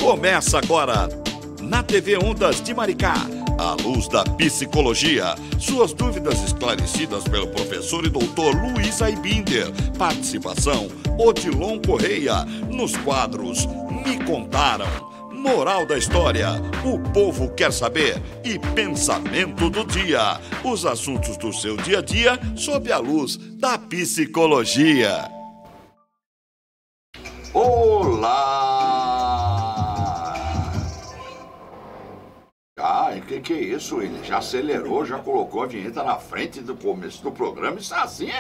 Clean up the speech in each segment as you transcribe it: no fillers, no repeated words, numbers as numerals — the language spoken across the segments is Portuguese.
Começa agora, na TV Ondas de Maricá, a luz da psicologia. Suas dúvidas esclarecidas pelo professor e doutor Luiz Aibinder. Participação, Odilon Correia. Nos quadros, Me Contaram. Moral da história, o povo quer saber. E pensamento do dia, os assuntos do seu dia a dia sob a luz da psicologia. Olá! Que é isso? Ele já acelerou, já colocou a vinheta na frente do começo do programa. Isso assim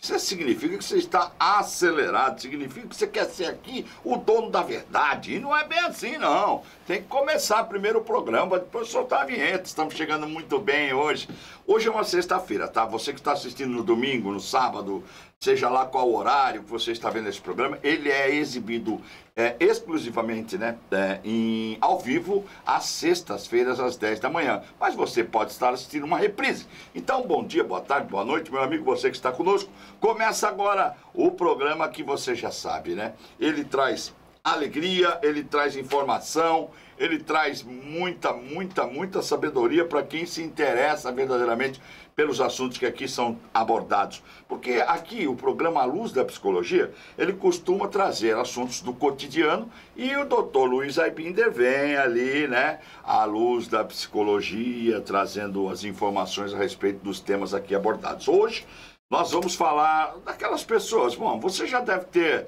isso significa que você está acelerado, significa que você quer ser aqui o dono da verdade. E não é bem assim, não. Tem que começar primeiro o programa, depois soltar a vinheta. Estamos chegando muito bem hoje. Hoje é uma sexta-feira, tá? Você que está assistindo no domingo, no sábado, seja lá qual horário que você está vendo esse programa, ele é exibido exclusivamente, né, ao vivo, às sextas-feiras, às 10 da manhã. Mas você pode estar assistindo uma reprise. Então, bom dia, boa tarde, boa noite, meu amigo, você que está conosco. Começa agora o programa que você já sabe, né? Ele traz alegria, ele traz informação, ele traz muita sabedoria para quem se interessa verdadeiramente pelos assuntos que aqui são abordados. Porque aqui o programa A Luz da Psicologia, ele costuma trazer assuntos do cotidiano e o doutor Luiz Aibinder vem ali, né, à luz da psicologia, trazendo as informações a respeito dos temas aqui abordados. Hoje nós vamos falar daquelas pessoas. Bom, você já deve ter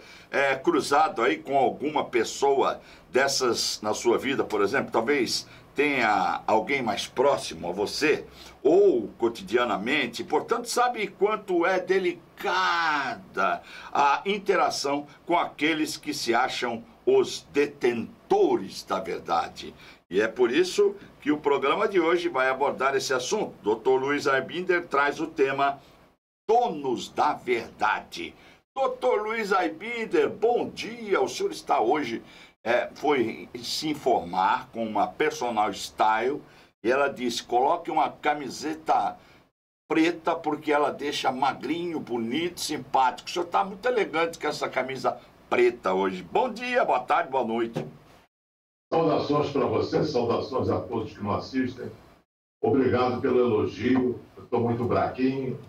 cruzado aí com alguma pessoa dessas na sua vida, por exemplo, talvez tenha alguém mais próximo a você, ou cotidianamente, portanto, sabe quanto é delicada a interação com aqueles que se acham os detentores da verdade. E é por isso que o programa de hoje vai abordar esse assunto. Dr. Luiz Aibinder traz o tema Donos da Verdade. Dr. Luiz Aibinder, bom dia. O senhor está hoje, foi se informar com uma personal style e ela disse, coloque uma camiseta preta porque ela deixa magrinho, bonito, simpático. O senhor está muito elegante com essa camisa preta hoje. Bom dia, boa tarde, boa noite. Saudações para você, saudações a todos que nos assistem. Obrigado pelo elogio. Eu estou muito braquinho,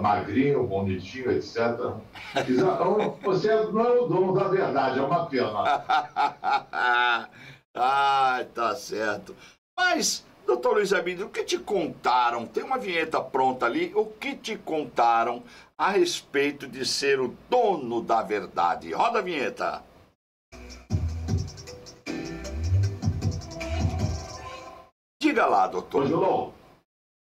magrinho, bonitinho, etc. Você não é o dono da verdade, é uma pena. Tá certo. Mas, doutor Luiz Aibinder, o que te contaram? Tem uma vinheta pronta ali. O que te contaram a respeito de ser o dono da verdade? Roda a vinheta. Diga lá, doutor. João,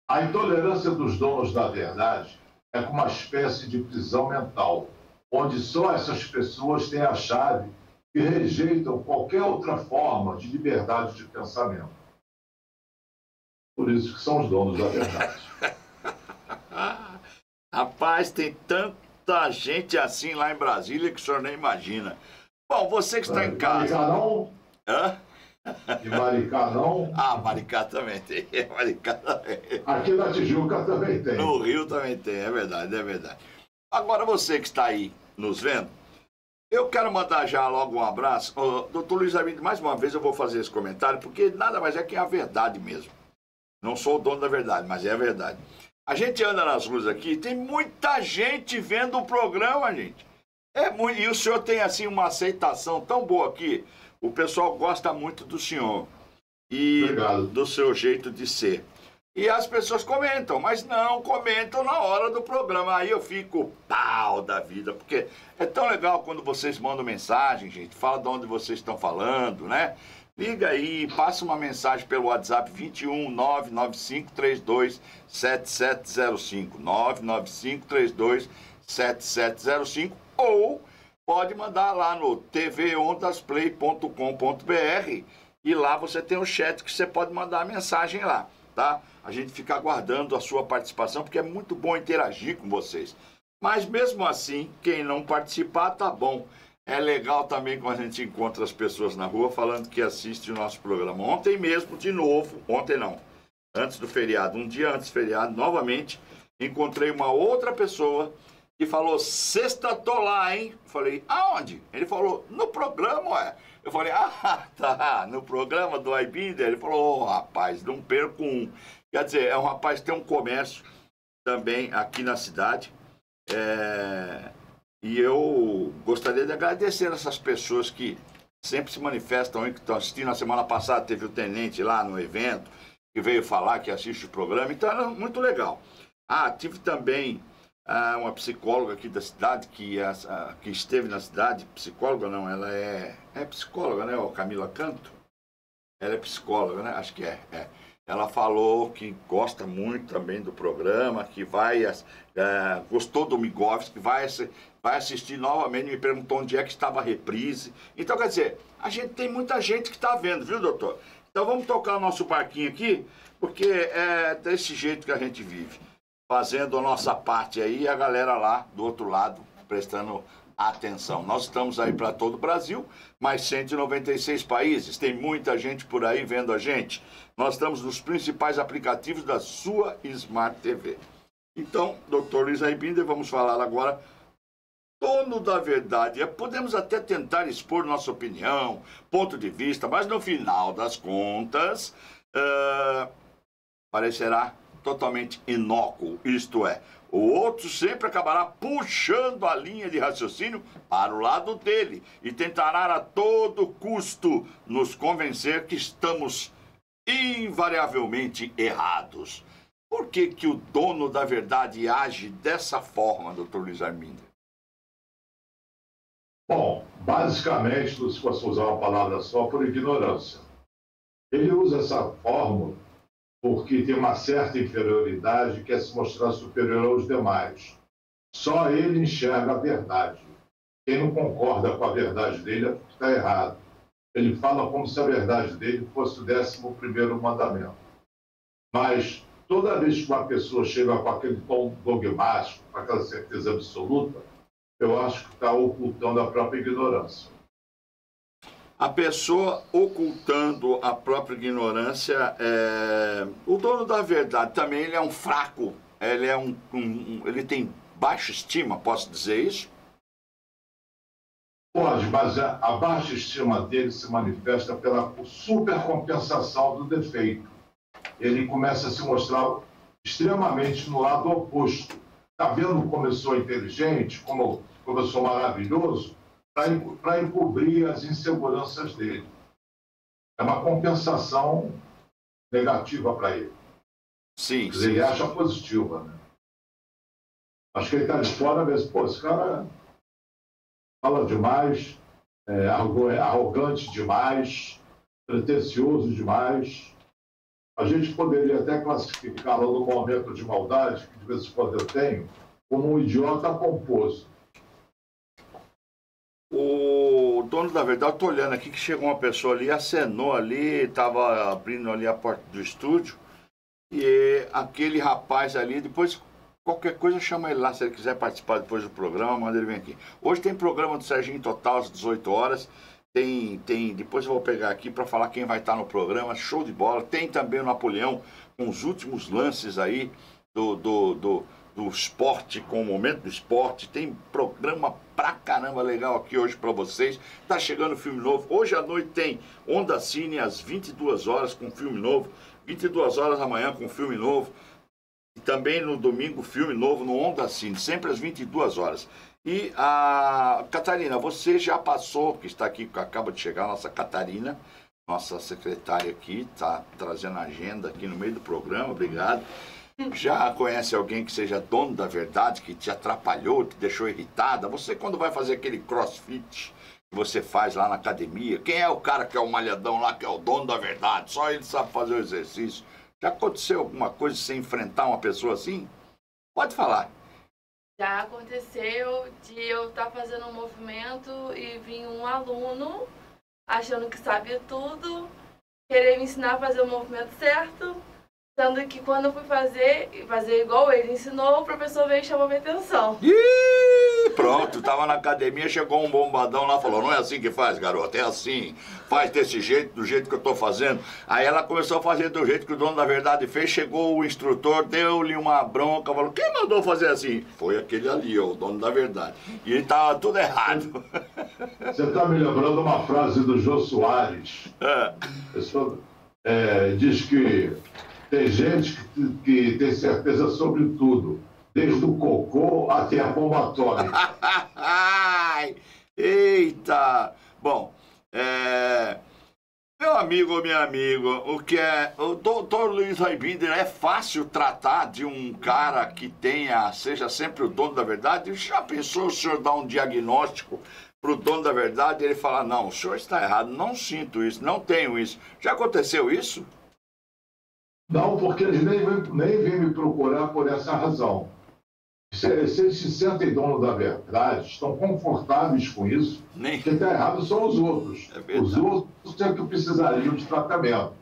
a intolerância dos donos da verdade é como uma espécie de prisão mental, onde só essas pessoas têm a chave e rejeitam qualquer outra forma de liberdade de pensamento. Por isso que são os donos da verdade. Rapaz, tem tanta gente assim lá em Brasília que o senhor nem imagina. Bom, você que está em casa... Maricá não? Hã? E Maricá não? Ah, Maricá também tem. Maricá também. Aqui na Tijuca também tem. No Rio também tem, é verdade, é verdade. Agora você que está aí nos vendo, eu quero mandar já logo um abraço. Doutor Luiz Aibinder, mais uma vez eu vou fazer esse comentário, porque nada mais é que a verdade mesmo. Não sou o dono da verdade, mas é a verdade. A gente anda nas ruas aqui, tem muita gente vendo o programa, gente. E o senhor tem, assim, uma aceitação tão boa aqui. O pessoal gosta muito do senhor e Obrigado. Do seu jeito de ser. E as pessoas comentam, mas não comentam na hora do programa. Aí eu fico pau da vida, porque é tão legal quando vocês mandam mensagem, gente. Fala de onde vocês estão falando, né? Liga aí, passa uma mensagem pelo WhatsApp 21 995 32 7705 995 32 7705 ou pode mandar lá no tvondasplay.com.br e lá você tem um chat que você pode mandar a mensagem lá, tá? A gente fica aguardando a sua participação porque é muito bom interagir com vocês. Mas mesmo assim, quem não participar, tá bom. É legal também quando a gente encontra as pessoas na rua falando que assiste o nosso programa. Ontem mesmo, de novo, ontem não, antes do feriado, um dia antes do feriado, novamente, encontrei uma outra pessoa e falou, sexta tô lá, hein? Falei, aonde? Ele falou, no programa, ué. Eu falei, ah, tá, no programa do Aibinder. Ele falou, rapaz, não perco um. Quer dizer, é um rapaz que tem um comércio também aqui na cidade. E eu gostaria de agradecer essas pessoas que sempre se manifestam aí, que estão assistindo. Na semana passada teve o tenente lá no evento, que veio falar que assiste o programa. Então, era muito legal. Tive também uma psicóloga aqui da cidade, que esteve na cidade. Psicóloga não, ela é psicóloga, né? Camila Canto. Ela é psicóloga, né? Acho que é. Ela falou que gosta muito também do programa, que gostou do Migovski, que vai assistir novamente, me perguntou onde é que estava a reprise. Então, quer dizer, tem muita gente que está vendo, viu, doutor? Então vamos tocar o nosso barquinho aqui, porque é desse jeito que a gente vive, fazendo a nossa parte aí e a galera lá do outro lado prestando atenção. Nós estamos aí para todo o Brasil, mais 196 países, tem muita gente por aí vendo a gente. Nós estamos nos principais aplicativos da sua Smart TV. Então, doutor Luiz Aibinder, vamos falar agora dono da verdade. Podemos até tentar expor nossa opinião, ponto de vista, mas no final das contas, parecerá totalmente inócuo, isto é, o outro sempre acabará puxando a linha de raciocínio para o lado dele e tentará a todo custo nos convencer que estamos invariavelmente errados. Por que o dono da verdade age dessa forma, doutor Luiz Aibinder? Bom, basicamente, se fosse usar uma palavra só, por ignorância. Ele usa essa fórmula porque tem uma certa inferioridade e quer se mostrar superior aos demais. Só ele enxerga a verdade. Quem não concorda com a verdade dele é porque está errado. Ele fala como se a verdade dele fosse o 11º mandamento. Mas toda vez que uma pessoa chega com aquele tom dogmático, com aquela certeza absoluta, eu acho que está ocultando a própria ignorância. A pessoa ocultando a própria ignorância, o dono da verdade também, ele é um fraco, ele tem baixa estima, posso dizer isso? Pode, mas a baixa estima dele se manifesta pela supercompensação do defeito. Ele começa a se mostrar extremamente no lado oposto. Está vendo como eu sou inteligente, como eu sou maravilhoso? Para encobrir as inseguranças dele. É uma compensação negativa para ele. Sim, ele acha positiva, né? Acho que ele está de fora mesmo. Pô, esse cara fala demais, arrogante demais, pretensioso demais. A gente poderia até classificá-lo no momento de maldade, que de vez em quando eu tenho, como um idiota pomposo. O dono da verdade, eu tô olhando aqui que chegou uma pessoa ali, acenou ali, estava abrindo ali a porta do estúdio, e aquele rapaz ali, depois qualquer coisa chama ele lá, se ele quiser participar depois do programa, manda ele vir aqui. Hoje tem programa do Serginho Total às 18 horas, depois eu vou pegar aqui para falar quem vai estar no programa, show de bola. Tem também o Napoleão com os últimos lances aí do esporte, com o momento do esporte. Tem programa pra caramba legal aqui hoje pra vocês. Tá chegando filme novo. Hoje à noite tem Onda Cine às 22 horas com filme novo. 22 horas amanhã com filme novo. E também no domingo filme novo no Onda Cine, sempre às 22 horas. E a Catarina, você já passou, que está aqui, acaba de chegar, a nossa Catarina, nossa secretária aqui, tá trazendo a agenda aqui no meio do programa. Obrigado. Já conhece alguém que seja dono da verdade, que te atrapalhou, te deixou irritada? Você, quando vai fazer aquele crossfit que você faz lá na academia, quem é o cara que é o malhadão lá, que é o dono da verdade? Só ele sabe fazer o exercício. Já aconteceu alguma coisa de você enfrentar uma pessoa assim? Pode falar. Já aconteceu de eu estar fazendo um movimento e vir um aluno achando que sabe tudo, querer me ensinar a fazer o movimento certo. Sendo que quando eu fui fazer igual ele ensinou, o professor veio e chamou minha atenção. E pronto, tava na academia, chegou um bombadão lá, falou, não é assim que faz, garoto, é assim, faz desse jeito, do jeito que eu tô fazendo. Aí ela começou a fazer do jeito que o dono da verdade fez, chegou o instrutor, deu-lhe uma bronca, falou, quem mandou fazer assim? Foi aquele ali, ó, o dono da verdade. E ele tava tudo errado. Você tá me lembrando uma frase do Jô Soares. Diz que tem gente que tem certeza sobre tudo, desde o cocô até a bomba atômica. Eita! Bom, meu amigo ou minha amiga, o doutor Luiz Aibinder, é fácil tratar de um cara que seja sempre o dono da verdade? Já pensou o senhor dar um diagnóstico para o dono da verdade e ele falar, não, o senhor está errado, não sinto isso, não tenho isso. Já aconteceu isso? Não, porque eles nem vêm me procurar por essa razão. Se eles se sentem dono da verdade, estão confortáveis com isso, quem está errado são os outros. Os outros é que precisariam de tratamento.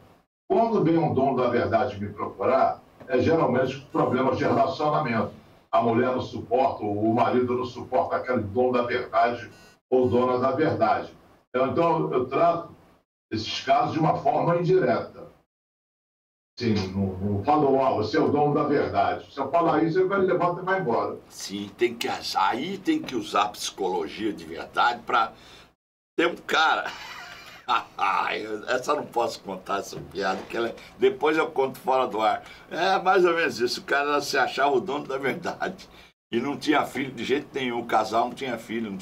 Quando vem um dono da verdade me procurar, é geralmente problemas de relacionamento. A mulher não suporta, o marido não suporta aquele dono da verdade ou dona da verdade. Então, eu trato esses casos de uma forma indireta. Sim, não falo, você é o dono da verdade. Se eu falar isso, ele vai levar e vai embora. Sim, aí tem que usar a psicologia de verdade para ter um cara. Essa eu não posso contar, essa piada, depois eu conto fora do ar. É mais ou menos isso, o cara se achava o dono da verdade. E não tinha filho de jeito nenhum, o casal não tinha filho.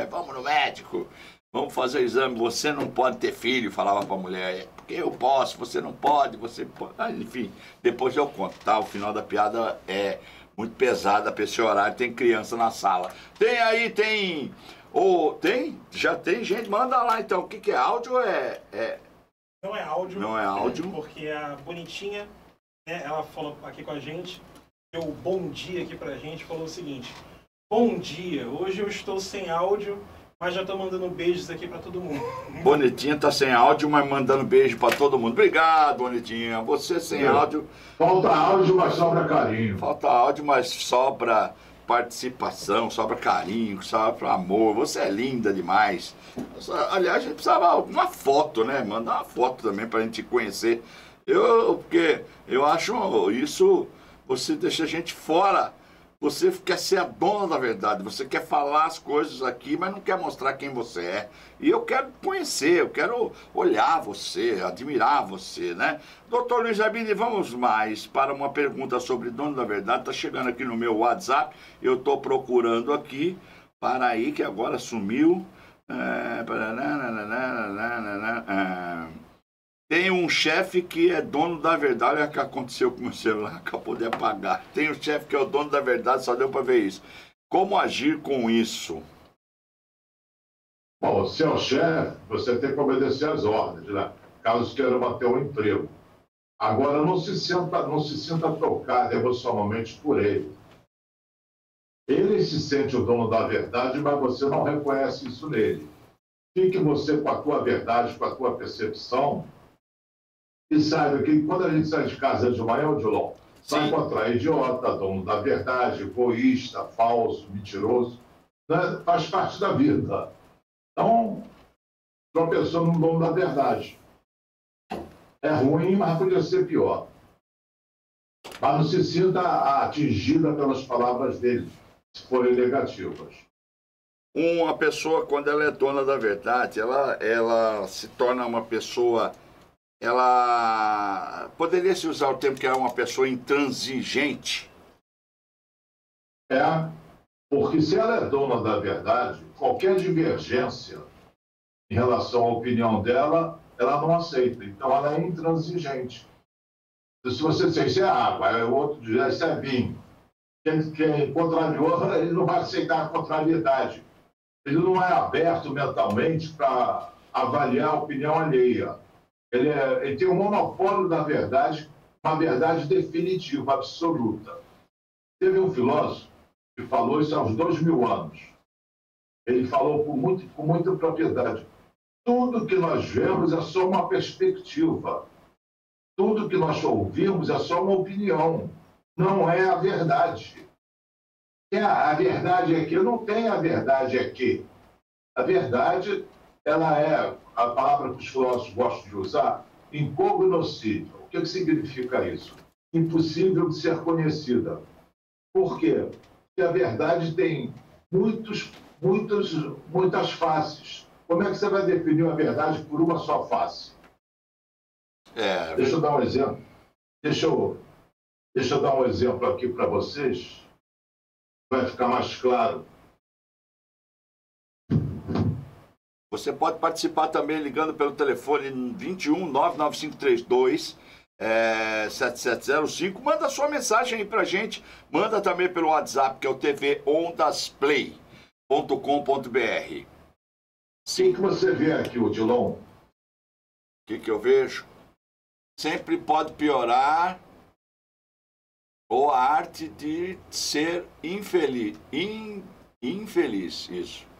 Vamos no médico. Vamos fazer o exame, você não pode ter filho, falava pra mulher. Porque eu posso, você não pode, você pode. Enfim, depois eu conto, tá? O final da piada é muito pesada pra esse horário, tem criança na sala. Já tem gente, manda lá então. O que é áudio ou Não é áudio. Não é áudio. Porque a Bonitinha, né, ela falou aqui com a gente, deu um bom dia aqui pra gente, falou o seguinte, bom dia, hoje eu estou sem áudio, mas já tô mandando beijos aqui pra todo mundo. Bonitinha tá sem áudio, mas mandando beijo pra todo mundo. Obrigado, Bonitinha. Você sem áudio. Falta áudio, mas sobra carinho. Falta áudio, mas sobra participação, sobra carinho, sobra amor. Você é linda demais. Aliás, a gente precisava uma foto, né? Mandar uma foto também pra gente conhecer. Porque eu acho isso, você deixa a gente fora. Você quer ser a dona da verdade, você quer falar as coisas aqui, mas não quer mostrar quem você é. E eu quero conhecer, eu quero olhar você, admirar você, né? Doutor Luiz Aibinder, vamos mais para uma pergunta sobre dono da verdade. Está chegando aqui no meu WhatsApp, eu estou procurando aqui, para aí que agora sumiu. Tem um chefe que é dono da verdade. Olha o que aconteceu com o meu celular, acabou de apagar. Tem um chefe que é o dono da verdade, só deu para ver isso. Como agir com isso? Bom, se é o chefe, você tem que obedecer às ordens, né? Caso queira manter um emprego. Agora, não se sinta tocado emocionalmente por ele. Ele se sente o dono da verdade, mas você não reconhece isso nele. Fique você com a tua verdade, com a tua percepção. E saiba que quando a gente sai de casa de manhã, Odilon, vai encontrar idiota, dono da verdade, egoísta, falso, mentiroso, né? Faz parte da vida. Então, tropeçou no dono da verdade. É ruim, mas podia ser pior. Mas não se sinta atingida pelas palavras dele, se forem negativas. Uma pessoa, quando ela é dona da verdade, ela se torna uma pessoa... Ela poderia se usar o termo que é uma pessoa intransigente? Porque se ela é dona da verdade, qualquer divergência em relação à opinião dela, ela não aceita. Então, ela é intransigente. Se você disser isso é água, o outro diz isso é vinho. Quem contrariou, ele não vai aceitar a contrariedade. Ele não é aberto mentalmente para avaliar a opinião alheia. Ele tem um monopólio da verdade, uma verdade definitiva, absoluta. Teve um filósofo que falou isso há uns 2000 anos. Ele falou com muita propriedade. Tudo que nós vemos é só uma perspectiva. Tudo que nós ouvimos é só uma opinião. Não é a verdade. A verdade é que não tem a verdade é que. A verdade, ela é a palavra que os filósofos gostam de usar, incognoscível. O que significa isso? Impossível de ser conhecida. Por quê? Porque a verdade tem muitas faces. Como é que você vai definir a verdade por uma só face? Deixa eu dar um exemplo. Deixa eu dar um exemplo aqui para vocês. Vai ficar mais claro. Você pode participar também ligando pelo telefone 21 99532 7705. Manda sua mensagem aí pra gente. Manda também pelo WhatsApp, que é o tvondasplay.com.br. Sim, que você vê aqui, Odilon? O que eu vejo? Sempre pode piorar ou a arte de ser infeliz. Infeliz, isso.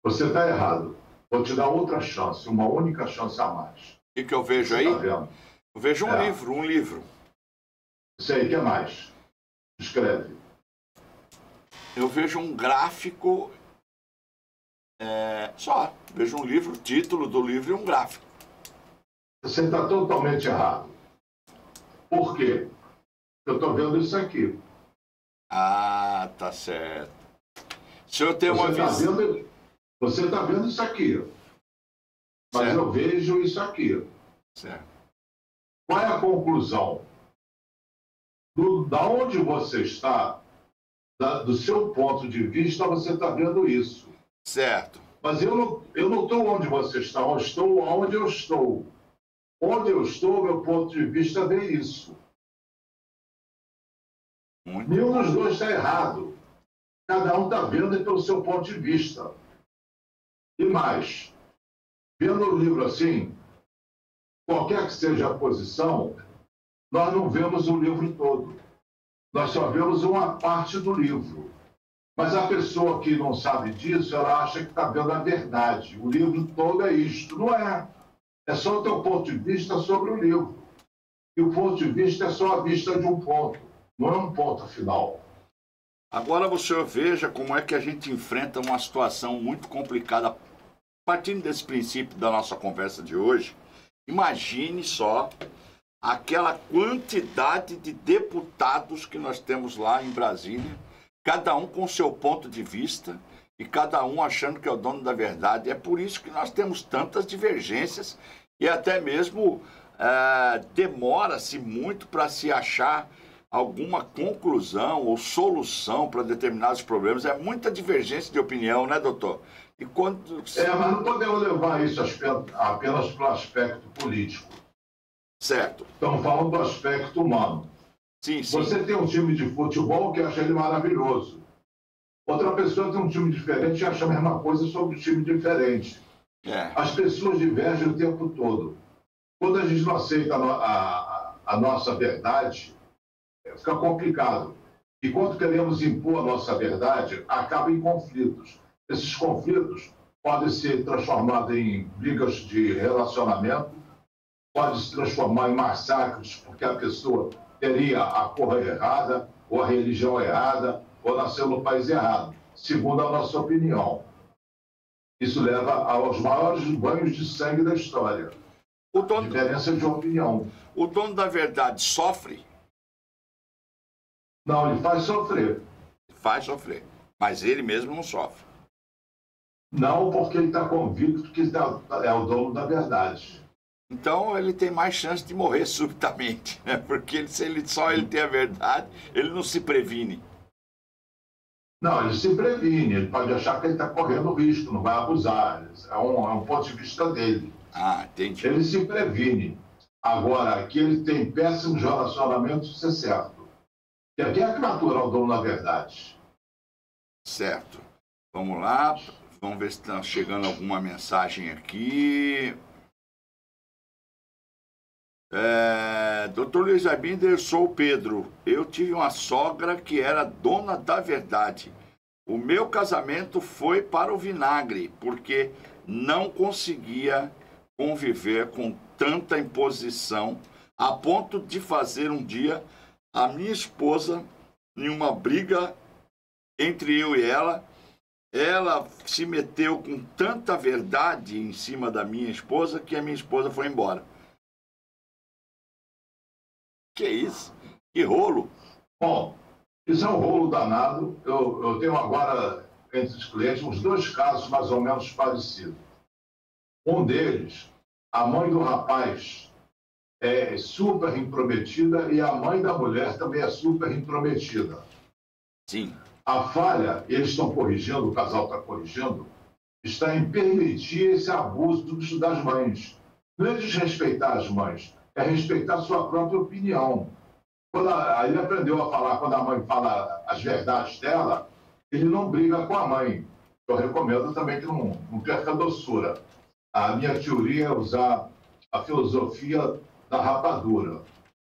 Você está errado. Vou te dar outra chance, uma única chance a mais. O que eu vejo aí? Tá vendo? Eu vejo um livro. Isso aí, o que mais? Escreve. Eu vejo um gráfico só. Vejo um livro, o título do livro e um gráfico. Você está totalmente errado. Por quê? Eu estou vendo isso aqui. Ah, tá certo. Se eu tenho uma visão... Você está vendo isso aqui. Mas certo. Eu vejo isso aqui. Certo. Qual é a conclusão? Da onde você está, do seu ponto de vista, você está vendo isso. Certo. Mas eu não estou onde você está, eu estou onde eu estou. Onde eu estou, meu ponto de vista vê isso. Nenhum dos dois está errado. Cada um está vendo pelo seu ponto de vista. E mais, vendo o livro assim, qualquer que seja a posição, nós não vemos o livro todo. Nós só vemos uma parte do livro. Mas a pessoa que não sabe disso, ela acha que está vendo a verdade. O livro todo é isto. Não é. É só o teu ponto de vista sobre o livro. E o ponto de vista é só a vista de um ponto. Não é um ponto final. Agora você veja como é que a gente enfrenta uma situação muito complicada. Partindo desse princípio da nossa conversa de hoje, imagine só aquela quantidade de deputados que nós temos lá em Brasília, cada um com seu ponto de vista e cada um achando que é o dono da verdade. É por isso que nós temos tantas divergências e até mesmo demora-se muito para se achar alguma conclusão ou solução para determinados problemas. É muita divergência de opinião, né, doutor? E quando... mas não podemos levar isso apenas para o aspecto político. Certo. Estamos falando do aspecto humano. Sim, sim. Você tem um time de futebol que acha ele maravilhoso. Outra pessoa tem um time diferente e acha a mesma coisa sobre um time diferente. As pessoas divergem o tempo todo. Quando a gente não aceita a nossa verdade, fica complicado. E quando queremos impor a nossa verdade, acaba em conflitos. Esses conflitos podem ser transformados em brigas de relacionamento, pode se transformar em massacres, porque a pessoa teria a cor errada, ou a religião errada, ou nasceu no país errado, segundo a nossa opinião. Isso leva aos maiores banhos de sangue da história. Diferença de opinião. O dono da verdade sofre? Não, ele faz sofrer. Faz sofrer, mas ele mesmo não sofre. Não, porque ele está convicto que é o dono da verdade. Então ele tem mais chance de morrer subitamente, né? Porque se ele tem a verdade, ele não se previne. Não, ele se previne, ele pode achar que ele está correndo risco, não vai abusar. É um ponto de vista dele. Ah, entendi. Ele se previne. Agora, que ele tem péssimos relacionamentos, isso é certo. E aqui é a criatura o dono da verdade. Certo. Vamos lá. Vamos ver se está chegando alguma mensagem aqui. Dr. Luiz Aibinder, sou o Pedro. Eu tive uma sogra que era dona da verdade. O meu casamento foi para o vinagre, porque não conseguia conviver com tanta imposição, a ponto de fazer um dia a minha esposa, em uma briga entre eu e ela se meteu com tanta verdade em cima da minha esposa que a minha esposa foi embora. Que isso? Que rolo? Bom, isso é um rolo danado. Eu tenho agora, entre os clientes, uns 2 casos mais ou menos parecidos. Um deles, a mãe do rapaz é super intrometida e a mãe da mulher também é super intrometida. Sim. A falha, eles estão corrigindo, o casal está corrigindo, está em permitir esse abuso das mães. Não é desrespeitar as mães, é respeitar a sua própria opinião. Aí ele aprendeu a falar, quando a mãe fala as verdades dela, ele não briga com a mãe. Eu recomendo também que não perca a doçura. A minha teoria é usar a filosofia da rapadura.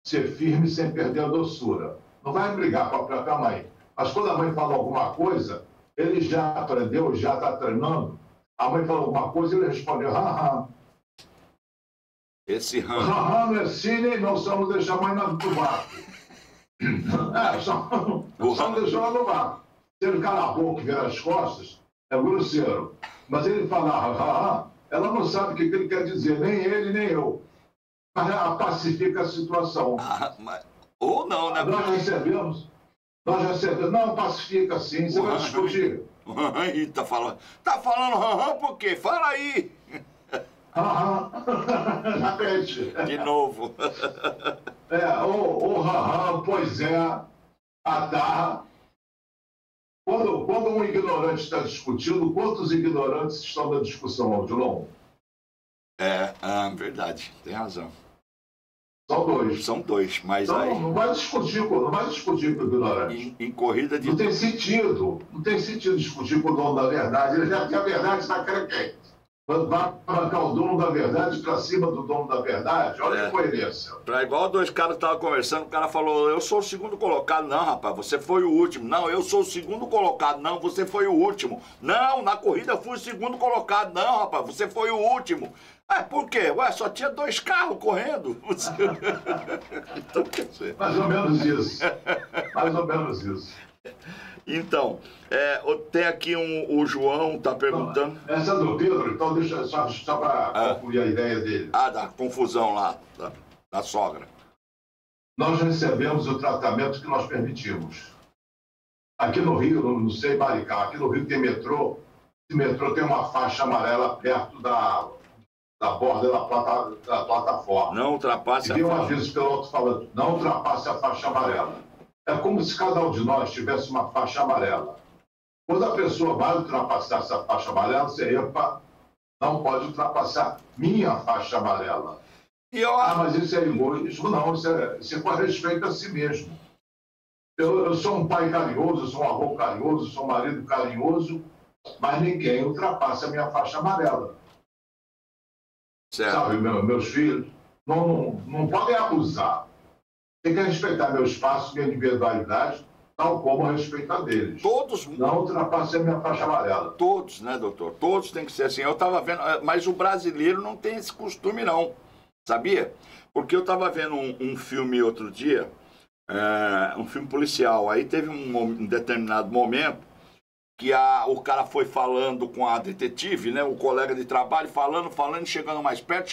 Ser firme sem perder a doçura. Não vai brigar com a própria mãe. Mas quando a mãe fala alguma coisa, ele já aprendeu, já está treinando. A mãe falou alguma coisa, ele respondeu, haha. Esse haha não é sim nem não, só não deixar a mãe no vácuo. Só não deixar ela no vácuo. Se ele calar a boca e virar as costas, é grosseiro. Mas ele fala, haha, ela não sabe o que ele quer dizer, nem ele, nem eu. Mas ela pacifica a situação. Ou não, né? Nós recebemos, não, pacifica sim, você vai discutir. Tá falando por quê? Fala aí. Repete. De novo. Pois é, a tarra. Quando um ignorante está discutindo, quantos ignorantes estão na discussão, Odilon? Verdade, tem razão. São 2. São 2, mas então, aí... Não vai discutir com o ignorante. Em corrida de... Não tem sentido discutir com o dono da verdade. Ele já tem a verdade na crequete. Vai arrancar o dono da verdade para cima do dono da verdade? Olha que coerência. Igual 2 caras estavam conversando, o cara falou, eu sou o segundo colocado. Não, rapaz, você foi o último. Não, eu sou o segundo colocado. Não, você foi o último. Não, na corrida eu fui o segundo colocado. Não, rapaz, você foi o último. Por quê? Só tinha 2 carros correndo. Então, quer dizer... Mais ou menos isso. Mais ou menos isso. Então, tem aqui o João está perguntando... Essa do Pedro, então deixa só para concluir a ideia dele. Da confusão lá, da sogra. Nós recebemos o tratamento que nós permitimos. Aqui no Rio, não sei Maricá, aqui no Rio tem metrô. Esse metrô tem uma faixa amarela perto da borda da plataforma. Não ultrapasse a faixa. E tem um aviso pelo alto-falante, não ultrapasse a faixa amarela. É como se cada um de nós tivesse uma faixa amarela. Quando a pessoa vai ultrapassar essa faixa amarela, você, não pode ultrapassar minha faixa amarela. Mas isso é egoísmo? Não, isso é com respeito a si mesmo. Eu sou um pai carinhoso, eu sou um avô carinhoso, eu sou um marido carinhoso, mas ninguém ultrapassa a minha faixa amarela. Certo. Sabe, meus filhos não podem abusar. Tem que respeitar meu espaço, minha individualidade, tal como eu respeito a deles. Todos. Não ultrapasse a minha faixa amarela. Todos, né, doutor? Todos têm que ser assim. Eu estava vendo, mas o brasileiro não tem esse costume, não. Sabia? Porque eu estava vendo um filme outro dia, um filme policial. Aí teve um determinado momento que o cara foi falando com a detetive, né, o colega de trabalho, falando, chegando mais perto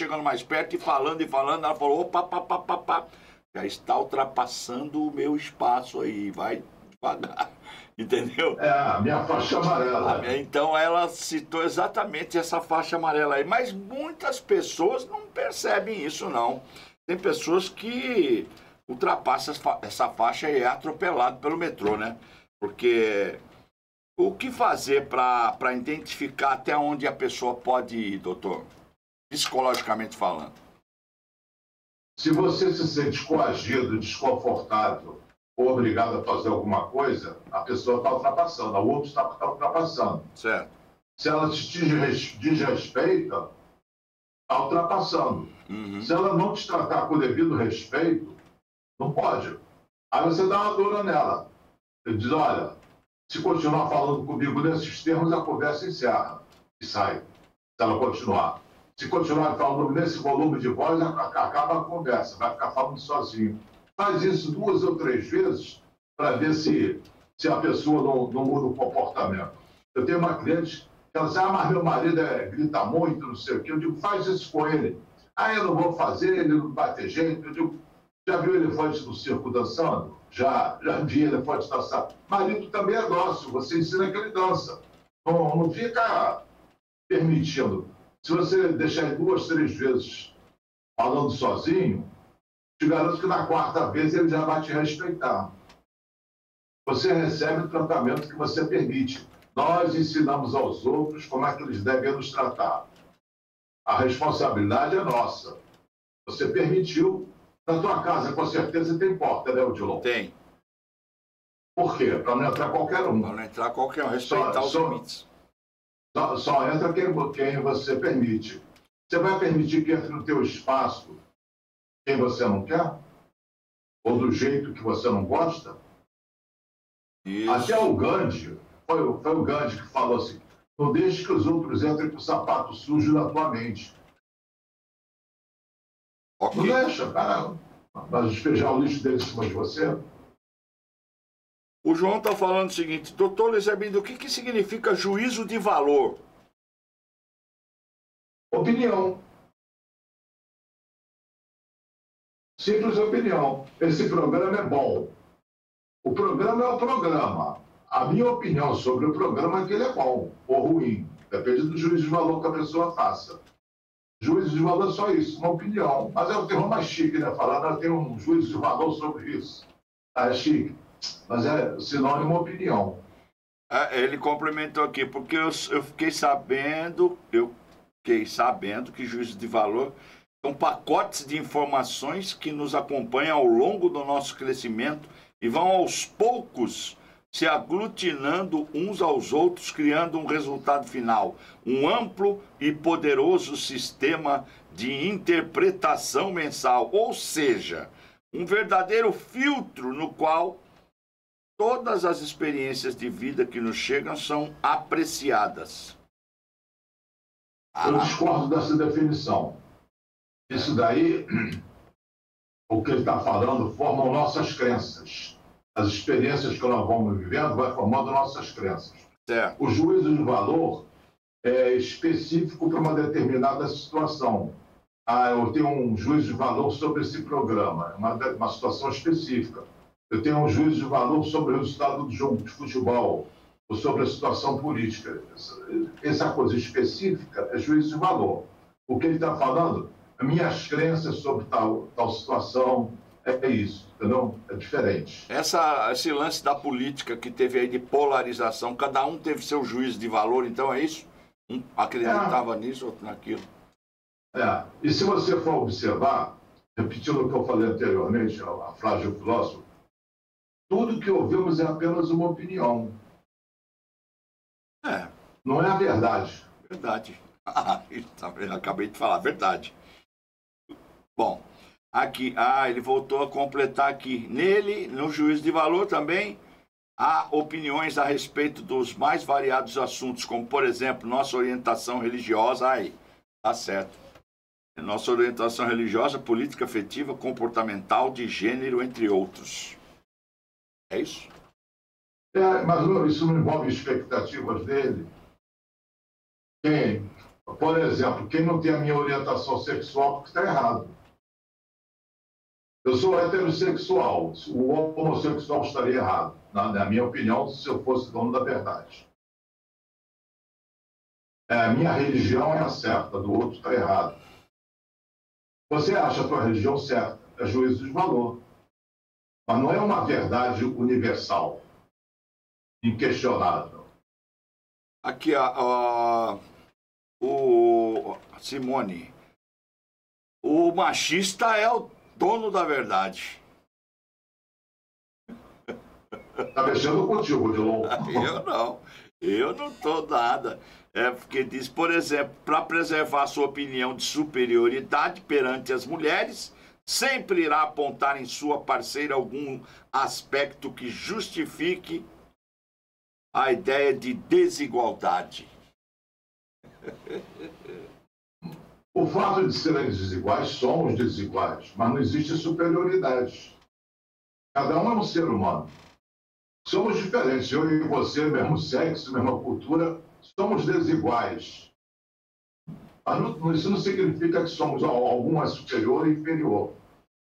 e falando. Ela falou, opa, já está ultrapassando o meu espaço aí, vai devagar, entendeu? A minha faixa amarela. Então ela citou exatamente essa faixa amarela aí, mas muitas pessoas não percebem isso, não. Tem pessoas que ultrapassam essa faixa e é atropelado pelo metrô, né? Porque... O que fazer para identificar até onde a pessoa pode ir, doutor? Psicologicamente falando. Se você se sente coagido, desconfortável ou obrigado a fazer alguma coisa, a pessoa está ultrapassando, a outra está ultrapassando. Certo. Se ela te desrespeita, está ultrapassando. Uhum. Se ela não te tratar com o devido respeito, não pode. Aí você dá uma dura nela. Ele diz, olha... Se continuar falando comigo nesses termos, a conversa encerra e sai, se ela continuar. Se continuar falando nesse volume de voz, acaba a conversa, vai ficar falando sozinho. Faz isso 2 ou 3 vezes para ver se se a pessoa não muda o comportamento. Eu tenho uma cliente que ela diz, mas meu marido grita muito, não sei o quê. Eu digo, faz isso com ele. Eu não vou fazer, ele não vai ter jeito. Eu digo, já viu elefante no circo dançando? Já vi elefante dançar. Marido também é dócil, você ensina que ele dança. Não fica permitindo. Se você deixar ele 2, 3 vezes falando sozinho, te garanto que na 4ª vez ele já vai te respeitar. Você recebe o tratamento que você permite. Nós ensinamos aos outros como é que eles devem nos tratar. A responsabilidade é nossa. Você permitiu. Na tua casa, com certeza, tem porta, né, Odilon? Tem. Por quê? Para não entrar qualquer um. Para não entrar qualquer um, respeitar os limites. Só entra quem você permite. Você vai permitir que entre no teu espaço quem você não quer? Ou do jeito que você não gosta? Isso. Até o Gandhi, foi o Gandhi que falou assim, não deixe que os outros entrem com o sapato sujo na tua mente. Okay. Não deixa, cara, vai despejar o lixo dele em cima de você. O João está falando o seguinte, doutor Luiz Arbindo, o que significa juízo de valor? Opinião. Simples opinião. Esse programa é bom. O programa é o programa. A minha opinião sobre o programa é que ele é bom ou ruim. Depende do juízo de valor que a pessoa faça. Juízo de valor é só isso, uma opinião. Mas é o termo mais chique, né? Falar, nós temos um juízo de valor sobre isso. É chique. Mas é sinônimo opinião. Ele complementou aqui, porque eu fiquei sabendo que juízo de valor são pacotes de informações que nos acompanham ao longo do nosso crescimento e vão aos poucos se aglutinando uns aos outros, criando um resultado final, um amplo e poderoso sistema de interpretação mensal, ou seja, um verdadeiro filtro no qual todas as experiências de vida que nos chegam são apreciadas. Eu discordo dessa definição. Isso daí, o que ele está falando, formam nossas crenças. As experiências que nós vamos vivendo vai formando nossas crenças. Certo. O juízo de valor é específico para uma determinada situação. Eu tenho um juízo de valor sobre esse programa, uma situação específica. Eu tenho um juízo de valor sobre o resultado do jogo de futebol, ou sobre a situação política. Essa coisa específica é juízo de valor. O que ele está falando, minhas crenças sobre tal situação, é isso, entendeu? É diferente. Esse lance da política que teve aí de polarização, cada um teve seu juízo de valor, então é isso? Um acreditava nisso, outro naquilo. E se você for observar, repetindo o que eu falei anteriormente, a frase do filósofo, tudo que ouvimos é apenas uma opinião. Não é a verdade. Verdade. Acabei de falar, verdade. Bom, aqui, ele voltou a completar aqui. Nele, no juízo de valor também, há opiniões a respeito dos mais variados assuntos, como, por exemplo, nossa orientação religiosa. Tá certo. Nossa orientação religiosa, política afetiva, comportamental, de gênero, entre outros. É isso? Mas isso não envolve expectativas dele. Por exemplo, quem não tem a minha orientação sexual, porque está errado. Eu sou heterossexual. O homossexual estaria errado, na minha opinião, se eu fosse dono da verdade. A minha religião é a certa, do outro está errado. Você acha a tua religião certa, é juízo de valor. Mas não é uma verdade universal, inquestionável. Aqui, Simone, o machista é o dono da verdade. Tá mexendo contigo, Odilon. Eu não tô nada. Porque diz, por exemplo, para preservar sua opinião de superioridade perante as mulheres, sempre irá apontar em sua parceira algum aspecto que justifique a ideia de desigualdade. O fato de serem desiguais, somos desiguais, mas não existe superioridade. Cada um é um ser humano. Somos diferentes. Eu e você, mesmo sexo, mesma cultura, somos desiguais. Mas isso não significa que somos algum é superior ou inferior.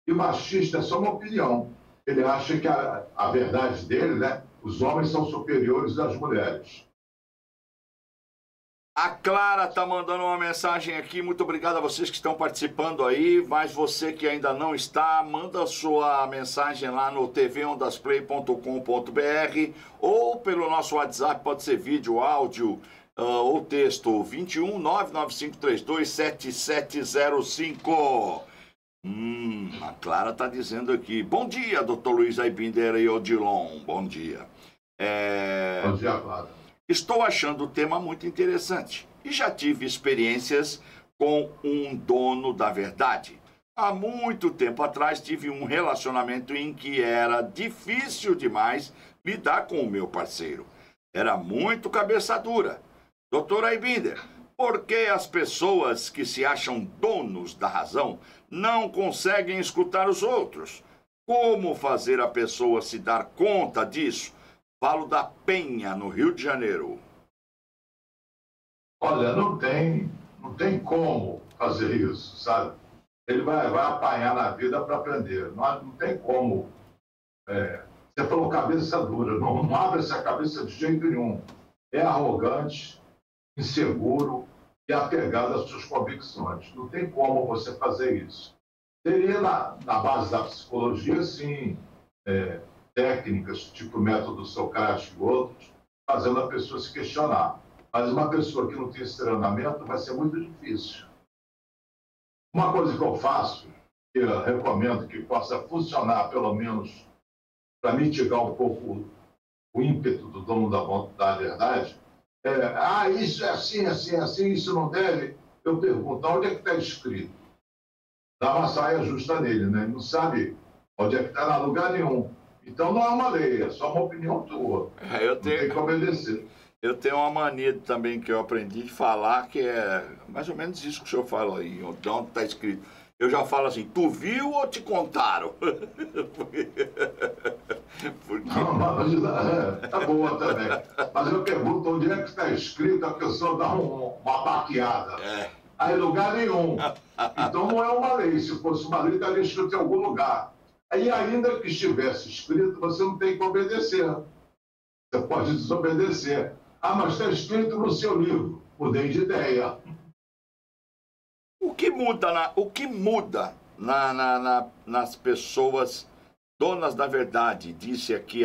E machista é só uma opinião. Ele acha que a verdade dele, né? Os homens são superiores às mulheres. A Clara está mandando uma mensagem aqui. Muito obrigado a vocês que estão participando aí. Mas você que ainda não está, manda sua mensagem lá no tvondasplay.com.br ou pelo nosso WhatsApp, pode ser vídeo, áudio ou texto, 21 99532 7705. A Clara está dizendo aqui. Bom dia, doutor Luiz Aibinder e Odilon. Bom dia. Bom dia, Clara. Estou achando o tema muito interessante e já tive experiências com um dono da verdade. Há muito tempo atrás tive um relacionamento em que era difícil demais lidar com o meu parceiro. Era muito cabeça dura. Doutor Aibinder, por que as pessoas que se acham donos da razão não conseguem escutar os outros? Como fazer a pessoa se dar conta disso? Falo da Penha, no Rio de Janeiro. Olha, não tem como fazer isso, sabe? Ele vai apanhar na vida para aprender. Não tem como. Você falou cabeça dura. Não abre essa cabeça de jeito nenhum. É arrogante, inseguro e apegado às suas convicções. Não tem como você fazer isso. Teria na base da psicologia, sim, técnicas, tipo o método socrático e outros, fazendo a pessoa se questionar. Mas uma pessoa que não tem esse treinamento vai ser muito difícil. Uma coisa que eu faço, que eu recomendo que possa funcionar, pelo menos, para mitigar um pouco o ímpeto do dono da verdade, isso é assim, assim, assim, isso não deve. Eu pergunto, onde é que está escrito? Dá uma saia justa nele, né? Ele não sabe onde é que está, em lugar nenhum. Então não é uma lei, é só uma opinião tua. Não tem que obedecer. Eu tenho uma mania também que eu aprendi de falar, que é mais ou menos isso que o senhor fala aí, onde está escrito. Eu já falo assim, tu viu ou te contaram? Porque... Não, mas tá boa também. Mas eu pergunto onde é que está escrito, a pessoa dá uma baqueada. Aí lugar nenhum. Então não é uma lei. Se fosse uma lei, estaria escrito em algum lugar. Aí ainda que estivesse escrito, você não tem que obedecer. Você pode desobedecer. Ah, mas está escrito no seu livro. Mudei de ideia. O que muda nas pessoas donas da verdade? Disse aqui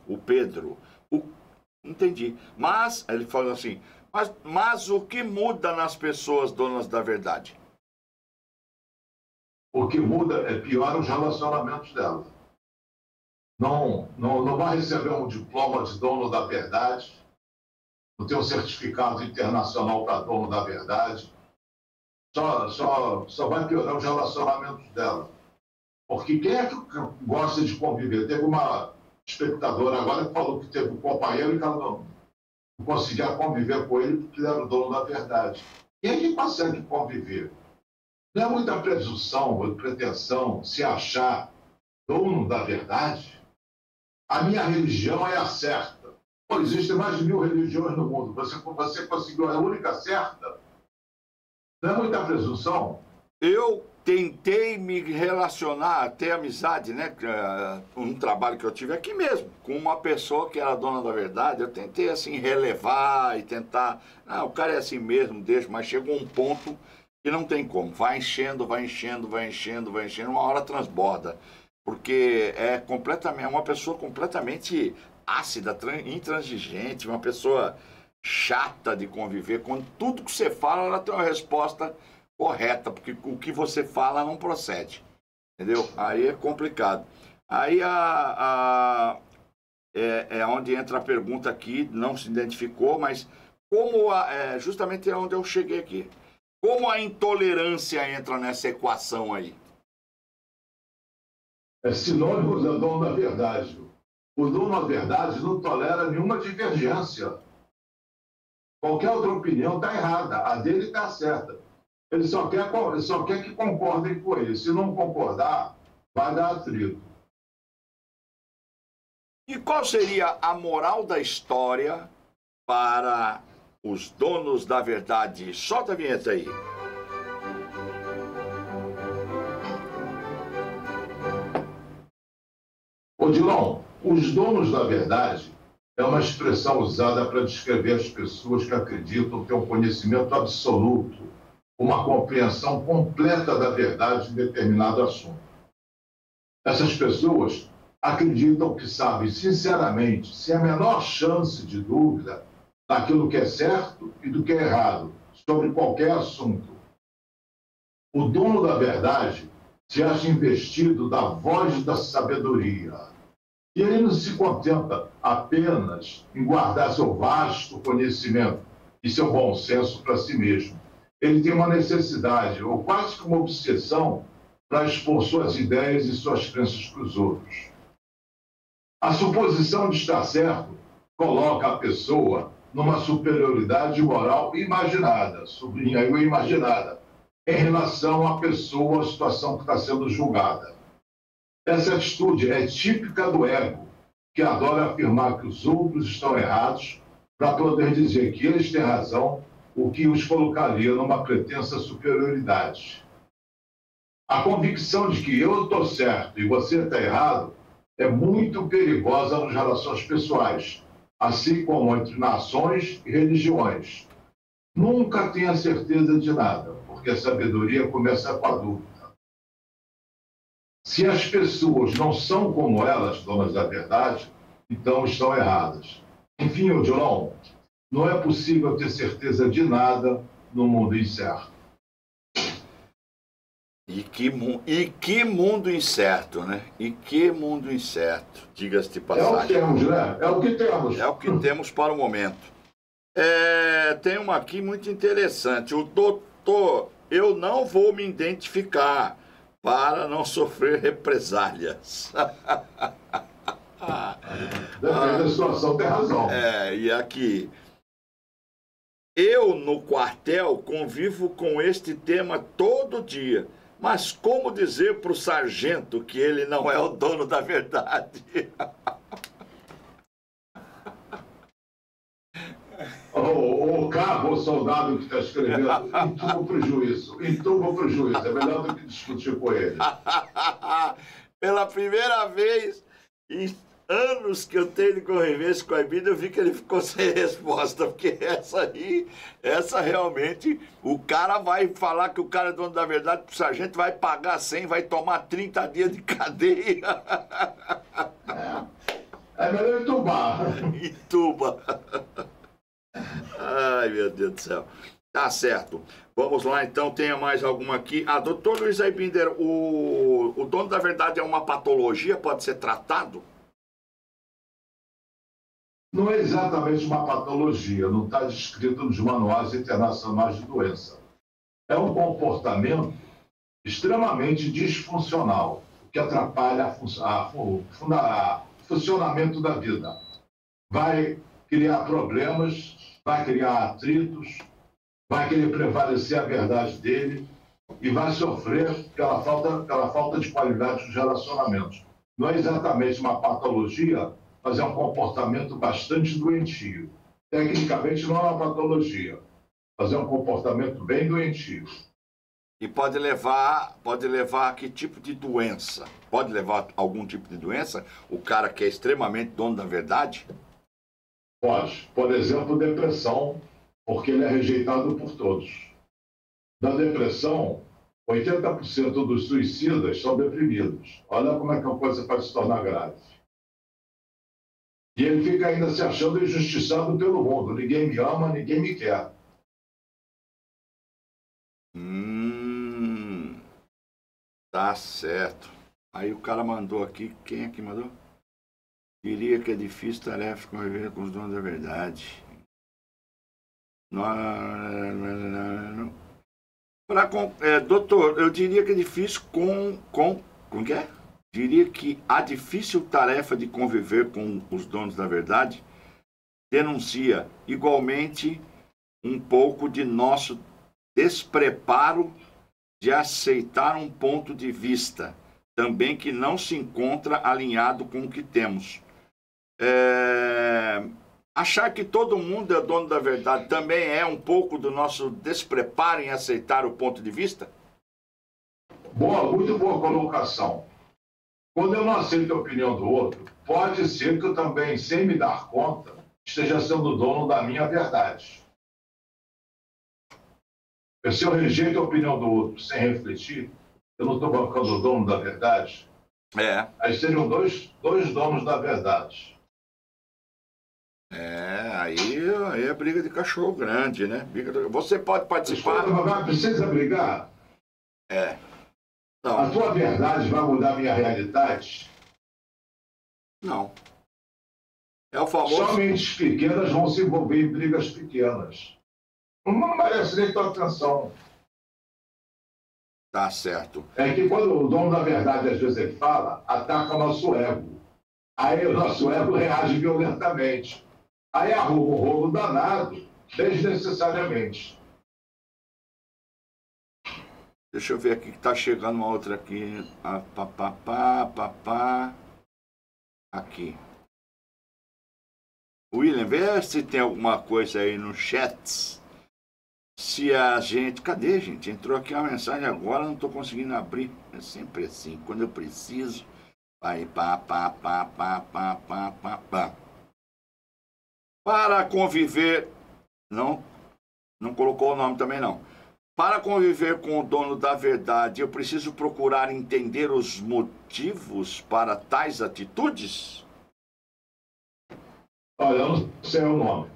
o Pedro. Entendi. Mas, ele falou assim, mas o que muda nas pessoas donas da verdade? O que muda é pior os relacionamentos dela. Não vai receber um diploma de dono da verdade, não tem um certificado internacional para dono da verdade. Só vai piorar os relacionamentos dela. Porque quem é que gosta de conviver? Teve uma espectadora agora que falou que teve um companheiro e que ela não conseguia conviver com ele porque ele era o dono da verdade. Quem é que consegue conviver? Não é muita presunção ou pretensão se achar dono da verdade? A minha religião é a certa. Pô, existem mais de 1000 religiões no mundo. Você conseguiu a única certa? Não é muita presunção? Eu tentei me relacionar, ter amizade, né? Um trabalho que eu tive aqui mesmo, com uma pessoa que era dona da verdade. Eu tentei, assim, relevar e tentar... o cara é assim mesmo, deixa, mas chegou um ponto que não tem como. Vai enchendo, uma hora transborda. Porque é uma pessoa completamente ácida, intransigente, uma pessoa chata de conviver. Quando tudo que você fala, ela tem uma resposta correta, porque o que você fala não procede. Entendeu? Aí é complicado. Aí é onde entra a pergunta aqui, não se identificou, mas justamente é onde eu cheguei aqui. Como a intolerância entra nessa equação aí? É sinônimo do dono da verdade. O dono da verdade não tolera nenhuma divergência. Qualquer outra opinião está errada, a dele está certa. Ele só quer que concordem com ele. Se não concordar, vai dar atrito. E qual seria a moral da história para os donos da verdade? Solta a vinheta aí. Odilon, os donos da verdade é uma expressão usada para descrever as pessoas que acreditam ter um conhecimento absoluto, uma compreensão completa da verdade em determinado assunto. Essas pessoas acreditam que sabem sinceramente, sem a menor chance de dúvida, daquilo que é certo e do que é errado, sobre qualquer assunto. O dono da verdade se acha investido da voz da sabedoria. E ele não se contenta apenas em guardar seu vasto conhecimento e seu bom senso para si mesmo. Ele tem uma necessidade, ou quase que uma obsessão, para expor suas ideias e suas crenças para os outros. A suposição de estar certo coloca a pessoa numa superioridade moral imaginada, sublinha aí o imaginada, em relação à pessoa ou à situação que está sendo julgada. Essa atitude é típica do ego, que adora afirmar que os outros estão errados para poder dizer que eles têm razão, o que os colocaria numa pretensa superioridade. A convicção de que eu estou certo e você está errado é muito perigosa nas relações pessoais, assim como entre nações e religiões. Nunca tenha certeza de nada, porque a sabedoria começa com a dúvida. Se as pessoas não são como elas, donas da verdade, então estão erradas. Enfim, Odilon, não é possível ter certeza de nada no mundo incerto. E que mundo incerto, né? E que mundo incerto, diga-se de passagem. É o que temos, né? É o que temos. É o que temos para o momento. Tem uma aqui muito interessante. O doutor, eu não vou me identificar para não sofrer represálias. Depende da situação, tem razão. E aqui. Eu, no quartel, convivo com este tema todo dia. Mas como dizer para o sargento que ele não é o dono da verdade? O cabo, o soldado que está escrevendo, entuba o prejuízo. Entuba o prejuízo. É melhor do que discutir com ele. Pela primeira vez em anos que eu tenho de convivência com a Ibida, eu vi que ele ficou sem resposta, porque essa realmente, o cara vai falar que o cara é dono da verdade, o sargento vai pagar 100, vai tomar 30 dias de cadeia. É melhor entubar. Entuba. Ai, meu Deus do céu. Tá certo. Vamos lá, então, tenha mais alguma aqui. Doutor Luiz Aibinder, o dono da verdade é uma patologia, pode ser tratado? Não é exatamente uma patologia, não está descrito nos manuais internacionais de doença. É um comportamento extremamente disfuncional, que atrapalha o funcionamento da vida. Vai criar problemas, vai criar atritos, vai querer prevalecer a verdade dele e vai sofrer pela falta de qualidade dos relacionamentos. Não é exatamente uma patologia, mas é um comportamento bastante doentio. Tecnicamente não é uma patologia, mas é um comportamento bem doentio. E pode levar a que tipo de doença? Pode levar a algum tipo de doença? O cara que é extremamente dono da verdade? Pode. Por exemplo, depressão, porque ele é rejeitado por todos. Na depressão, 80% dos suicidas são deprimidos. Olha como é que a coisa pode se tornar grave. E ele fica ainda se achando injustiçado pelo mundo. Ninguém me ama, ninguém me quer. Tá certo. Aí o cara mandou aqui. Quem é que mandou? Diria que é difícil tarefa conviver com os donos da verdade. Doutor, eu diria que é difícil como que é? Diria que a difícil tarefa de conviver com os donos da verdade denuncia igualmente um pouco de nosso despreparo de aceitar um ponto de vista, também que não se encontra alinhado com o que temos. Achar que todo mundo é dono da verdade também é um pouco do nosso despreparo em aceitar o ponto de vista? Muito boa colocação. Quando eu não aceito a opinião do outro, pode ser que eu também, sem me dar conta, esteja sendo dono da minha verdade. Se eu rejeito a opinião do outro sem refletir, eu não estou ficando dono da verdade? Aí seriam dois donos da verdade. Aí é briga de cachorro grande, né? Você pode participar... Mas precisa brigar? Não. A tua verdade vai mudar a minha realidade? Não. É o famoso... Só mentes pequenas vão se envolver em brigas pequenas. Não merece nem tua atenção. Tá certo. É que quando o dono da verdade, às vezes, ele fala, ataca o nosso ego. Aí o nosso ego reage violentamente. Aí arruma um rolo danado, desnecessariamente. Deixa eu ver aqui que tá chegando uma outra aqui. Aqui. William, vê se tem alguma coisa aí no chat. Se a gente... Cadê, gente? Entrou aqui uma mensagem agora, não tô conseguindo abrir. É sempre assim, quando eu preciso. Vai, Para conviver... Não colocou o nome também, não. Para conviver com o dono da verdade, eu preciso procurar entender os motivos para tais atitudes? Olha, eu não sei o nome.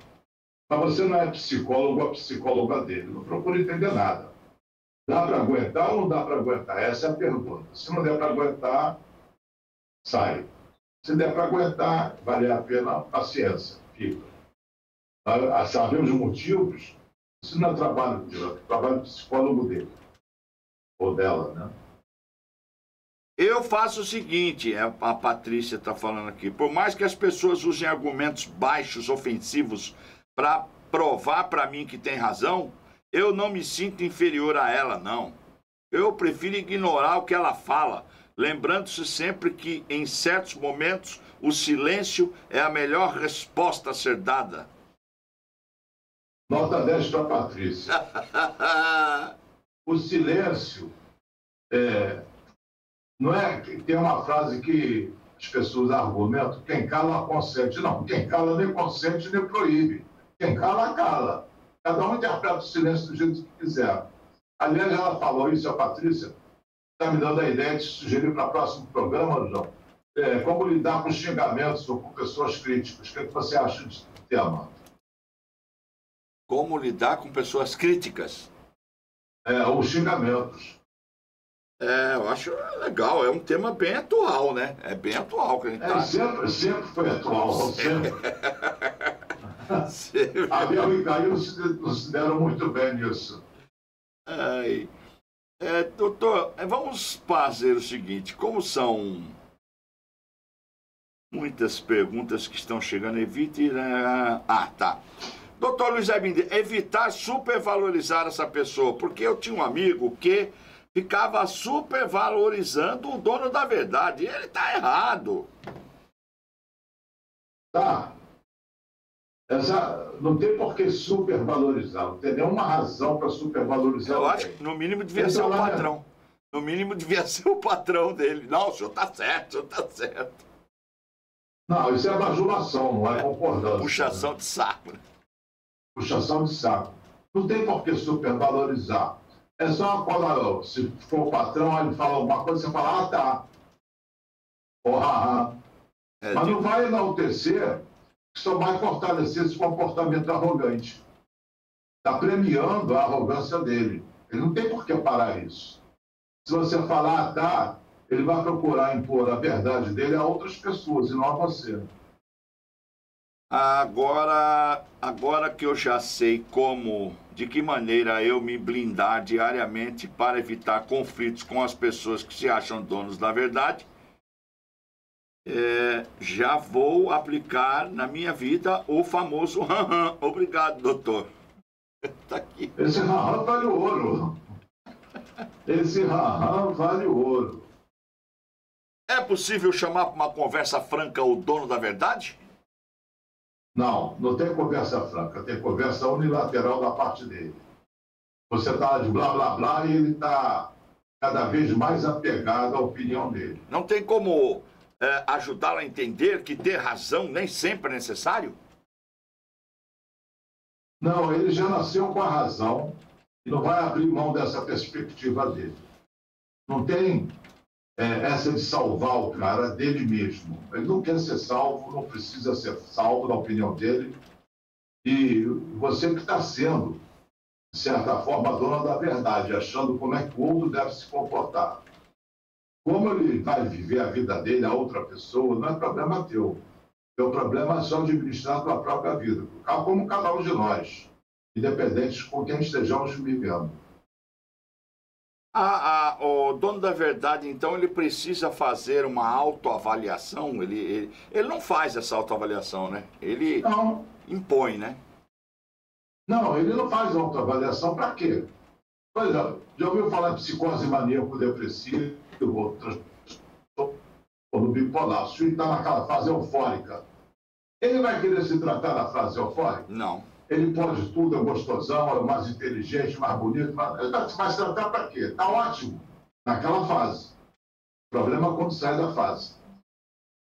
Mas você não é psicólogo ou psicóloga dele. Não procura entender nada. Dá para aguentar ou não dá para aguentar? Essa é a pergunta. Se não der para aguentar, sai. Se der para aguentar, vale a pena, paciência, fica. Sabemos os motivos, isso não é trabalho dele, é trabalho do psicólogo dele. Ou dela, né? Eu faço o seguinte, a Patrícia está falando aqui, por mais que as pessoas usem argumentos baixos, ofensivos, para provar para mim que tem razão, eu não me sinto inferior a ela, não. Eu prefiro ignorar o que ela fala, lembrando-se sempre que, em certos momentos, o silêncio é a melhor resposta a ser dada. Nota 10 para a Patrícia. O silêncio não é... Tem uma frase que as pessoas argumentam, quem cala consente. Não, quem cala nem consente nem proíbe. Quem cala, cala. Cada um interpreta o silêncio do jeito que quiser. Aliás, ela falou isso, a Patrícia está me dando a ideia de sugerir para o próximo programa, João, como lidar com xingamentos ou com pessoas críticas. O que você acha desse tema? Como lidar com pessoas críticas? Ou xingamentos. Eu acho legal, é um tema bem atual, né? É bem atual que a gente tá. Sempre foi atual, sempre. Abel e Caio não se deram muito bem nisso. Doutor, vamos fazer o seguinte, como são muitas perguntas que estão chegando, evite... tá. Doutor Luiz Aibinder, evitar supervalorizar essa pessoa, porque eu tinha um amigo que ficava supervalorizando o dono da verdade, e ele tá errado. Tá. Não tem por que supervalorizar, não tem nenhuma razão para supervalorizar. Eu acho que no mínimo devia ser o patrão. No mínimo devia ser o patrão dele. Não, o senhor tá certo, o senhor tá certo. Não, isso é bajulação, não é concordância. Puxação de saco, né? Puxação de saco. Não tem por que supervalorizar. É só quando, se for o patrão, ele fala alguma coisa, você fala, tá. Mas não vai enaltecer, só vai fortalecer esse comportamento arrogante. Está premiando a arrogância dele. Ele não tem por que parar isso. Se você falar, tá, ele vai procurar impor a verdade dele a outras pessoas e não a você. Agora que eu já sei de que maneira eu me blindar diariamente para evitar conflitos com as pessoas que se acham donos da verdade, já vou aplicar na minha vida o famoso ram-ram. Obrigado, doutor. Tá aqui. Esse ram-ram vale ouro. Esse ram-ram vale ouro. É possível chamar para uma conversa franca o dono da verdade? Não, não tem conversa franca, tem conversa unilateral da parte dele. Você está de blá, blá, blá e ele está cada vez mais apegado à opinião dele. Não tem como ajudá-lo a entender que ter razão nem sempre é necessário? Não, ele já nasceu com a razão e não vai abrir mão dessa perspectiva dele. Não tem essa de salvar o cara dele mesmo. Ele não quer ser salvo, não precisa ser salvo, na opinião dele. E você que está sendo, de certa forma, dona da verdade, achando como é que o outro deve se comportar. Como ele vai viver a vida dele, a outra pessoa, não é problema teu. Teu problema é só administrar a tua própria vida, como cada um de nós, independente com quem estejamos vivendo. O dono da verdade, então, ele precisa fazer uma autoavaliação? Ele não faz essa autoavaliação, né? Ele não impõe, né? Não, ele não faz autoavaliação para quê? Por exemplo, já ouviu falar de psicose maníaco-depressivo ou no bipolar? O sujeito está naquela fase eufórica. Ele vai querer se tratar na fase eufórica? Não. Ele pode tudo, é gostosão, é mais inteligente, mais bonito. Ele vai se tratar para quê? Está ótimo naquela fase. O problema é quando sai da fase.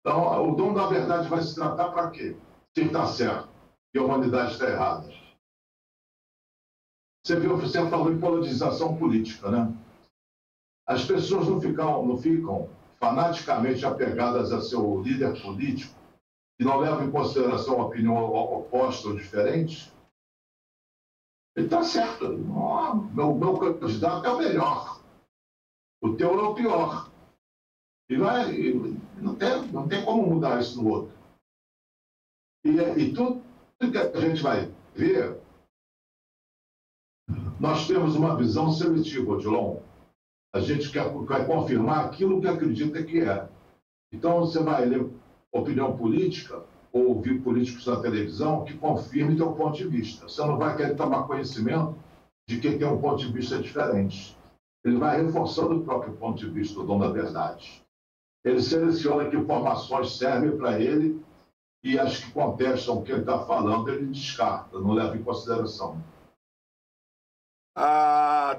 Então, o dono da verdade vai se tratar para quê? Se está certo e a humanidade está errada. Você falou em polarização política, né? As pessoas não ficam fanaticamente apegadas a seu líder político e não levam em consideração a opinião oposta ou diferente. Ele está certo. Meu candidato é o melhor. O teu é o pior. E não tem como mudar isso no outro. E tudo que a gente vai ver, nós temos uma visão seletiva, Odilon. A gente quer confirmar aquilo que acredita que é. Então, você vai ler opinião política ou ouvir políticos na televisão que confirme teu ponto de vista. Você não vai querer tomar conhecimento de quem tem um ponto de vista diferente. Ele vai reforçando o próprio ponto de vista do dono da verdade. Ele seleciona que informações servem para ele e as que contestam o que ele está falando, ele descarta, não leva em consideração.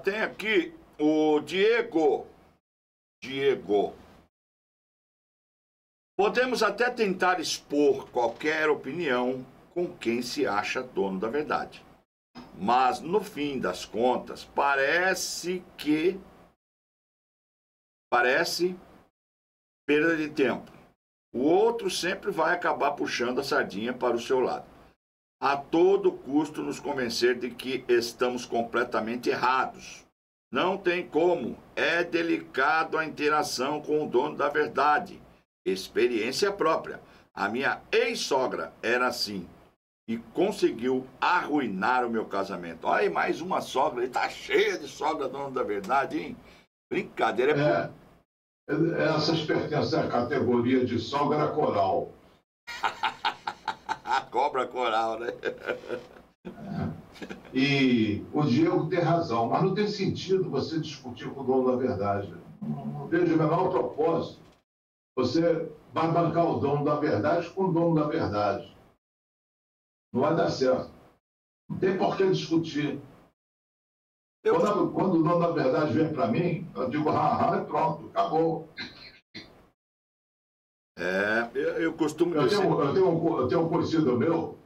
Tem aqui o Diego. Podemos até tentar expor qualquer opinião com quem se acha dono da verdade. Mas, no fim das contas, parece perda de tempo. O outro sempre vai acabar puxando a sardinha para o seu lado. A todo custo nos convencer de que estamos completamente errados. Não tem como. É delicado a interação com o dono da verdade. Experiência própria. A minha ex-sogra era assim e conseguiu arruinar o meu casamento. Olha aí, mais uma sogra. Ele tá cheia de sogra dono da verdade, hein? Brincadeira. Essas pertencem à categoria de sogra coral. Cobra coral, né? E o Diego tem razão, mas não tem sentido você discutir com o dono da verdade. Não vejo o menor propósito. Você vai bancar o dono da verdade com o dono da verdade. Não vai dar certo. Não tem por que discutir. Quando o dono da verdade vem para mim, eu digo, e pronto, acabou. Eu costumo dizer... Eu tenho um conhecido meu,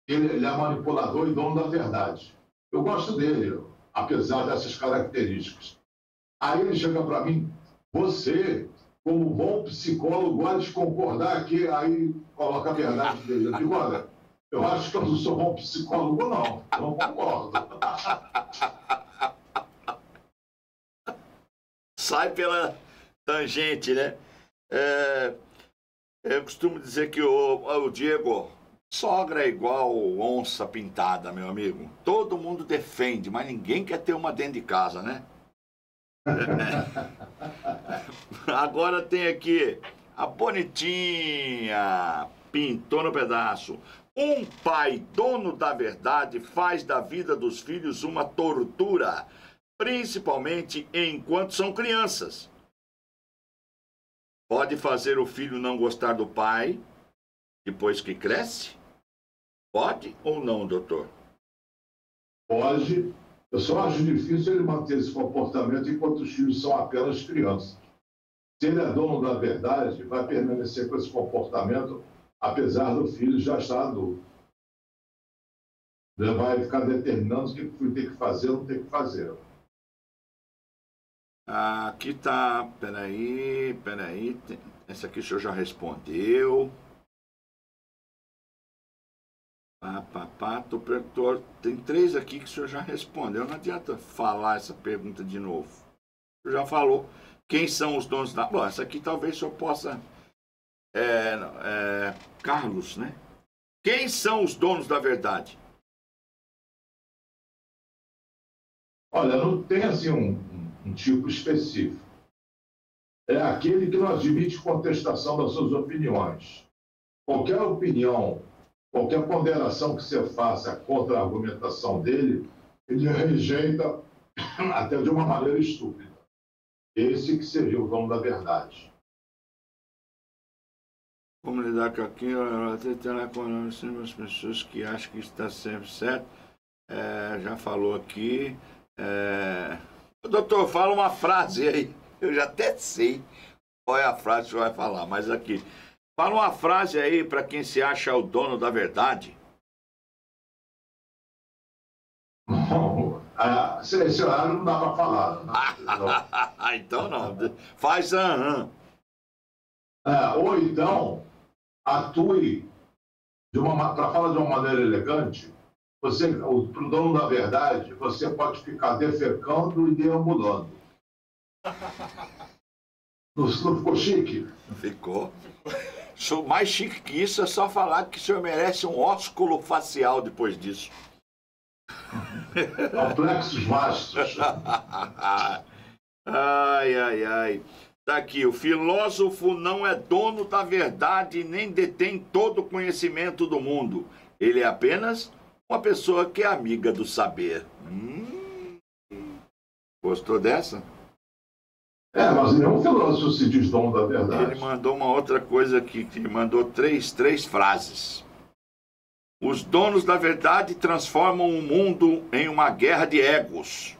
ele é manipulador e dono da verdade. Eu gosto dele, apesar dessas características. Aí ele chega para mim, você, como bom psicólogo, gosta de concordar aqui, aí coloca a verdade dele. Eu digo, olha, eu acho que eu não sou bom psicólogo, não. Eu não concordo. Sai pela tangente, né? Eu costumo dizer que o Diego, sogra é igual onça pintada, meu amigo. Todo mundo defende, mas ninguém quer ter uma dentro de casa, né? Agora tem aqui a bonitinha, pintou no pedaço. Um pai dono da verdade faz da vida dos filhos uma tortura, principalmente enquanto são crianças. Pode fazer o filho não gostar do pai depois que cresce? Pode ou não, doutor? Pode. Eu só acho difícil ele manter esse comportamento enquanto os filhos são apenas crianças. Se ele é dono da verdade, vai permanecer com esse comportamento, apesar do filho já estar adulto. Ele vai ficar determinando o que o filho tem que fazer ou não tem que fazer. Aqui está, peraí. Essa aqui o senhor já respondeu. Tem 3 aqui que o senhor já respondeu. Não adianta falar essa pergunta de novo. O senhor já falou. Quem são os donos da... Bom, essa aqui talvez o senhor possa... Carlos, né? Quem são os donos da verdade? Olha, não tem assim um tipo específico. É aquele que não admite contestação das suas opiniões. Qualquer opinião, qualquer ponderação que você faça contra a argumentação dele, ele rejeita até de uma maneira estúpida. Esse que seria o dono da verdade. Como lidar com aquilo? Com as pessoas que acham que está sempre certo. Já falou aqui. Doutor, fala uma frase aí. Eu já até sei qual é a frase que você vai falar, mas aqui. Fala uma frase aí para quem se acha o dono da verdade. Esse horário não dá para falar. Não. Então não. Faz aham. Ou então, atue para falar de uma maneira elegante. Você, para o dono da verdade, você pode ficar defecando e deambulando. Não ficou chique? Ficou. Mais chique que isso é só falar que o senhor merece um ósculo facial depois disso. Complexos vastos. Ai. Tá aqui, o filósofo não é dono da verdade nem detém todo o conhecimento do mundo. Ele é apenas uma pessoa que é amiga do saber. Gostou dessa? Mas nenhum filósofo se diz dono da verdade. Ele mandou uma outra coisa aqui, que ele mandou três frases. Os donos da verdade transformam o mundo em uma guerra de egos.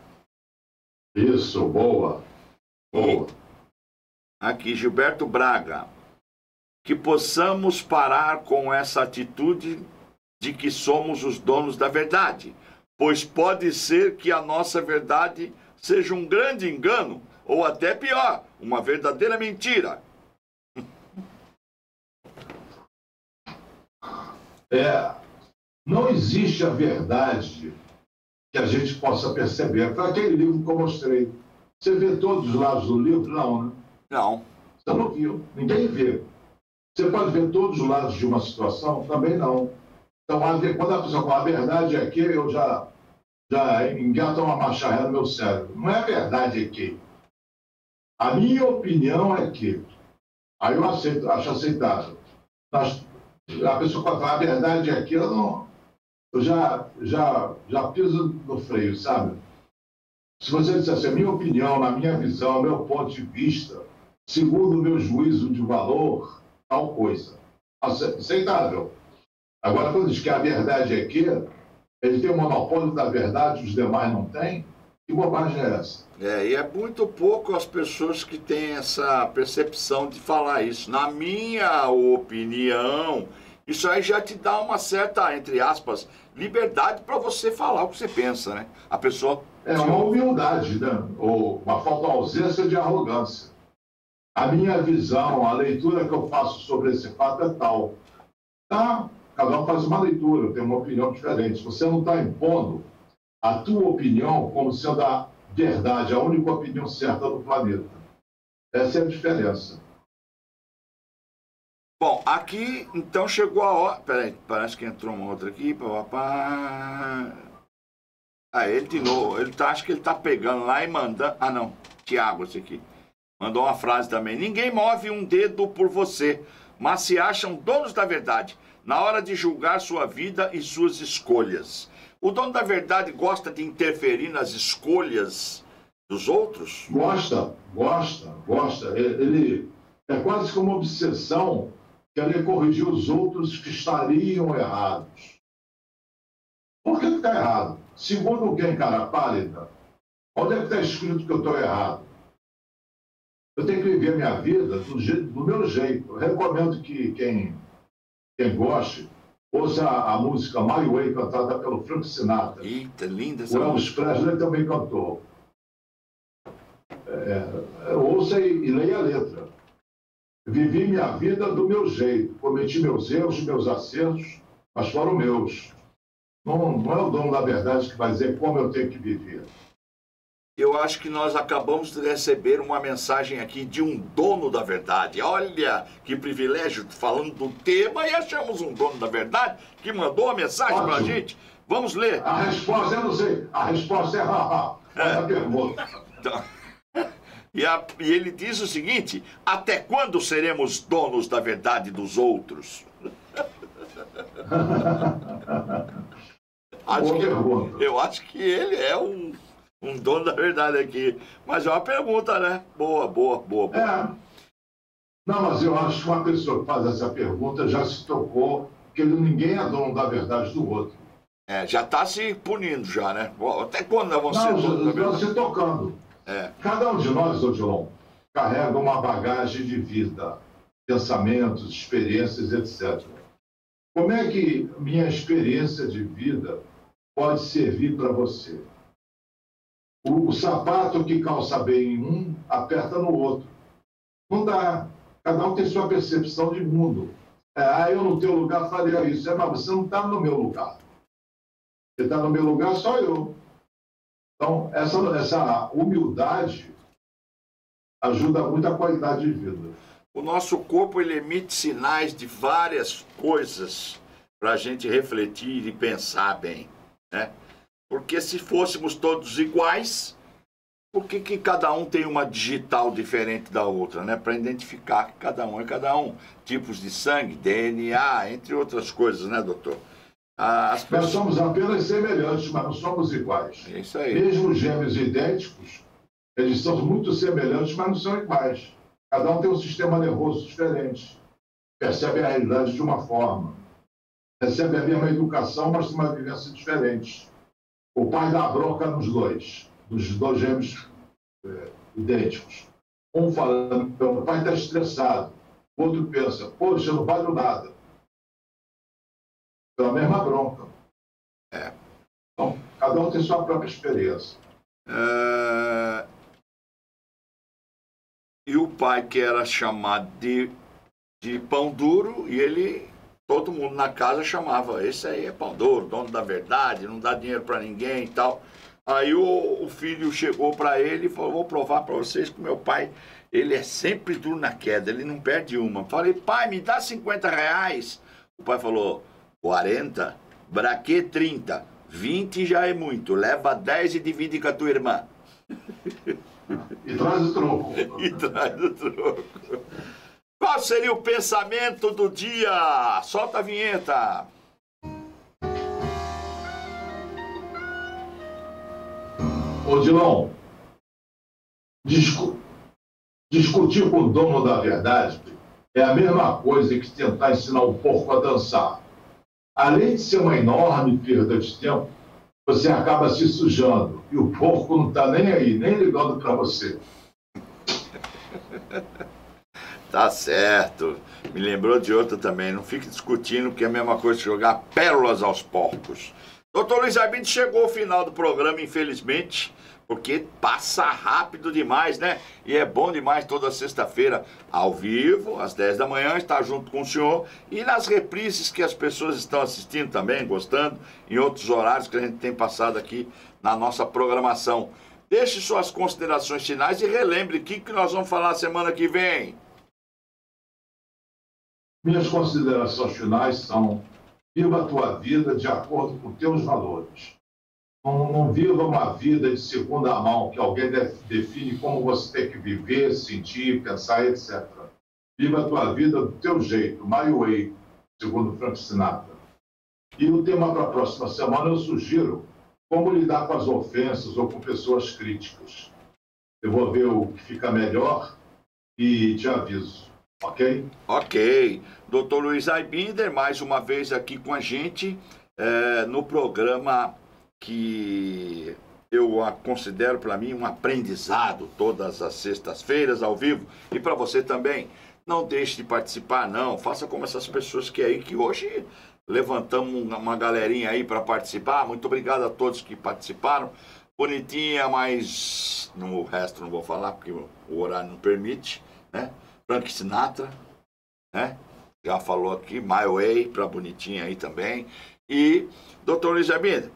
Isso, boa. Aqui, Gilberto Braga. Que possamos parar com essa atitude de que somos os donos da verdade, pois pode ser que a nossa verdade seja um grande engano, ou até pior, uma verdadeira mentira. Não existe a verdade que a gente possa perceber. Foi aquele livro que eu mostrei. Você vê todos os lados do livro? Não, né? Não. Você não viu. Ninguém vê. Você pode ver todos os lados de uma situação? Também não. Então, quando a pessoa fala a verdade é que, eu já engato uma marcha ré no meu cérebro. Não é a verdade é que. A minha opinião é que. Aí eu aceito, acho aceitável. A pessoa pode falar a verdade é que, eu já piso no freio, sabe? Se você dissesse a minha opinião, na minha visão, meu ponto de vista, segundo o meu juízo de valor, tal coisa. Aceitável. Agora, quando diz que a verdade é que ele tem o monopólio da verdade, os demais não têm, que bobagem é essa? E é muito pouco as pessoas que têm essa percepção de falar isso. Na minha opinião, isso aí já te dá uma certa, entre aspas, liberdade para você falar o que você pensa, né? A pessoa... É uma humildade, né? Ou uma ausência de arrogância. A minha visão, a leitura que eu faço sobre esse fato é tal. Tá? Cada um faz uma leitura, tem uma opinião diferente. Você não está impondo a tua opinião como sendo a verdade, a única opinião certa do planeta. Essa é a diferença. Bom, aqui, então, chegou a hora... Peraí, parece que entrou uma outra aqui. Ele de novo. Acho que ele está pegando lá e mandando... não. Tiago, esse aqui. Mandou uma frase também. Ninguém move um dedo por você, mas se acham donos da verdade na hora de julgar sua vida e suas escolhas. O dono da verdade gosta de interferir nas escolhas dos outros? Gosta. Ele é quase como uma obsessão querer corrigir os outros que estariam errados. Por que está errado? Segundo quem, cara pálida? Onde é que está escrito que eu estou errado? Eu tenho que viver a minha vida do meu jeito. Eu recomendo que quem goste ouça a música My Way, cantada pelo Frank Sinatra. Eita, linda essa O Elvis Presley também cantou. Ouça e leia a letra. Vivi minha vida do meu jeito. Cometi meus erros, meus acertos, mas foram meus. Não é o dono da verdade que vai dizer como eu tenho que viver. Eu acho que nós acabamos de receber uma mensagem aqui de um dono da verdade. Olha que privilégio, falando do tema, e achamos um dono da verdade que mandou a mensagem para a gente. Vamos ler. A resposta, eu não sei. A resposta é haha. É a pergunta. Então, e ele diz o seguinte: até quando seremos donos da verdade dos outros? Eu acho que ele é um dono da verdade aqui. Mas é uma pergunta, né? Boa. Não, mas eu acho que uma pessoa que faz essa pergunta já se tocou que ninguém é dono da verdade do outro. Já está se punindo já, né? Até quando nós vamos ser donos da verdade? Não, se tocando. Cada um de nós, Odilon, carrega uma bagagem de vida, pensamentos, experiências, etc. Como é que minha experiência de vida pode servir para você? O sapato que calça bem em um, aperta no outro. Não dá. Cada um tem sua percepção de mundo. Eu no teu lugar faria isso. Mas você não está no meu lugar. Você está no meu lugar, só eu. Então, essa humildade ajuda muito a qualidade de vida. O nosso corpo, ele emite sinais de várias coisas para a gente refletir e pensar bem, né? Porque se fôssemos todos iguais, por que cada um tem uma digital diferente da outra, né? Para identificar que cada um é cada um. Tipos de sangue, DNA, entre outras coisas, né, doutor? Nós somos apenas semelhantes, mas não somos iguais. É isso aí. Mesmo gêmeos idênticos, eles são muito semelhantes, mas não são iguais. Cada um tem um sistema nervoso diferente. Percebe a realidade de uma forma. Recebe a mesma educação, mas tem uma vivência diferente. O pai dá bronca nos dois gêmeos idênticos. Um falando, o pai está estressado. O outro pensa, poxa, eu não valho nada. Pela mesma bronca. Então, cada um tem sua própria experiência. E o pai que era chamado de pão duro, e todo mundo na casa chamava, esse aí é pão duro, dono da verdade, não dá dinheiro para ninguém e tal. Aí o filho chegou para ele e falou, vou provar para vocês que meu pai, ele é sempre duro na queda, ele não perde uma. Falei, pai, me dá 50 reais. O pai falou, 40? Pra que 30? 20 já é muito, leva 10 e divide com a tua irmã. E traz o troco. Qual seria o pensamento do dia? Solta a vinheta. Odilon, discutir com o dono da verdade é a mesma coisa que tentar ensinar o porco a dançar. Além de ser uma enorme perda de tempo, você acaba se sujando e o porco não está nem aí, nem ligando para você. Tá certo. Me lembrou de outra também. Não fique discutindo que é a mesma coisa que jogar pérolas aos porcos. Doutor Luiz Arbindes, chegou ao final do programa, infelizmente, porque passa rápido demais, né? E é bom demais toda sexta-feira, ao vivo, às 10 da manhã, estar junto com o senhor. E nas reprises que as pessoas estão assistindo também, gostando, em outros horários que a gente tem passado aqui na nossa programação. Deixe suas considerações finais e relembre o que nós vamos falar semana que vem. Minhas considerações finais são: viva a tua vida de acordo com teus valores. Não viva uma vida de segunda mão que alguém define como você tem que viver, sentir, pensar, etc. Viva a tua vida do teu jeito, my way, segundo Frank Sinatra. E o tema para a próxima semana eu sugiro como lidar com as ofensas ou com pessoas críticas. Eu vou ver o que fica melhor e te aviso. Ok? Ok. Dr. Luiz Aibinder, mais uma vez aqui com a gente. no programa que eu considero para mim um aprendizado todas as sextas-feiras ao vivo. E para você também, não deixe de participar, não. Faça como essas pessoas que hoje levantamos uma galerinha aí para participar. Muito obrigado a todos que participaram. Bonitinha, mas no resto não vou falar porque o horário não permite, né? Frank Sinatra, né? Já falou aqui, My Way, para Bonitinha aí também. E, Dr. Luiz Aibinder,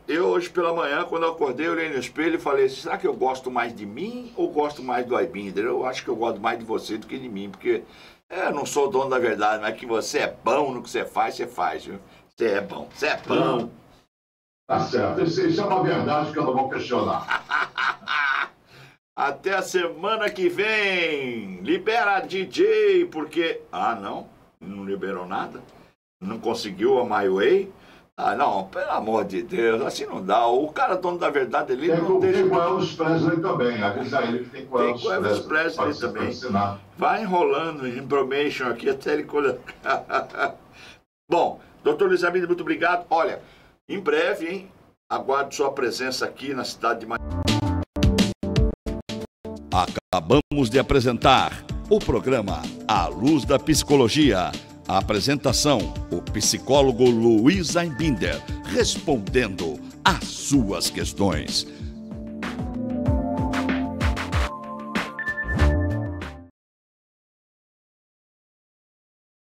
eu hoje pela manhã, quando eu acordei, eu olhei no espelho e falei, será que eu gosto mais de mim ou gosto mais do Aibinder? Eu acho que eu gosto mais de você do que de mim, porque eu não sou o dono da verdade, mas que você é bom no que você faz, viu? Você é bom, você é bom. Tá certo, isso é uma verdade que eu não vou questionar. Até a semana que vem. Libera a DJ, porque... não liberou nada. Não conseguiu a My Way. Não, pelo amor de Deus, assim não dá. O cara dono da verdade, ele não deixa... Tem com Elvis Presley também, avisa ele que tem com Elvis Presley também. Vai enrolando information aqui até ele colocar. Bom, doutor Luiz Aibinder, muito obrigado. Olha, em breve, hein, aguardo sua presença aqui na cidade de Maringá. Acabamos de apresentar o programa A Luz da Psicologia. A apresentação, o psicólogo Luiz Aibinder, respondendo às suas questões.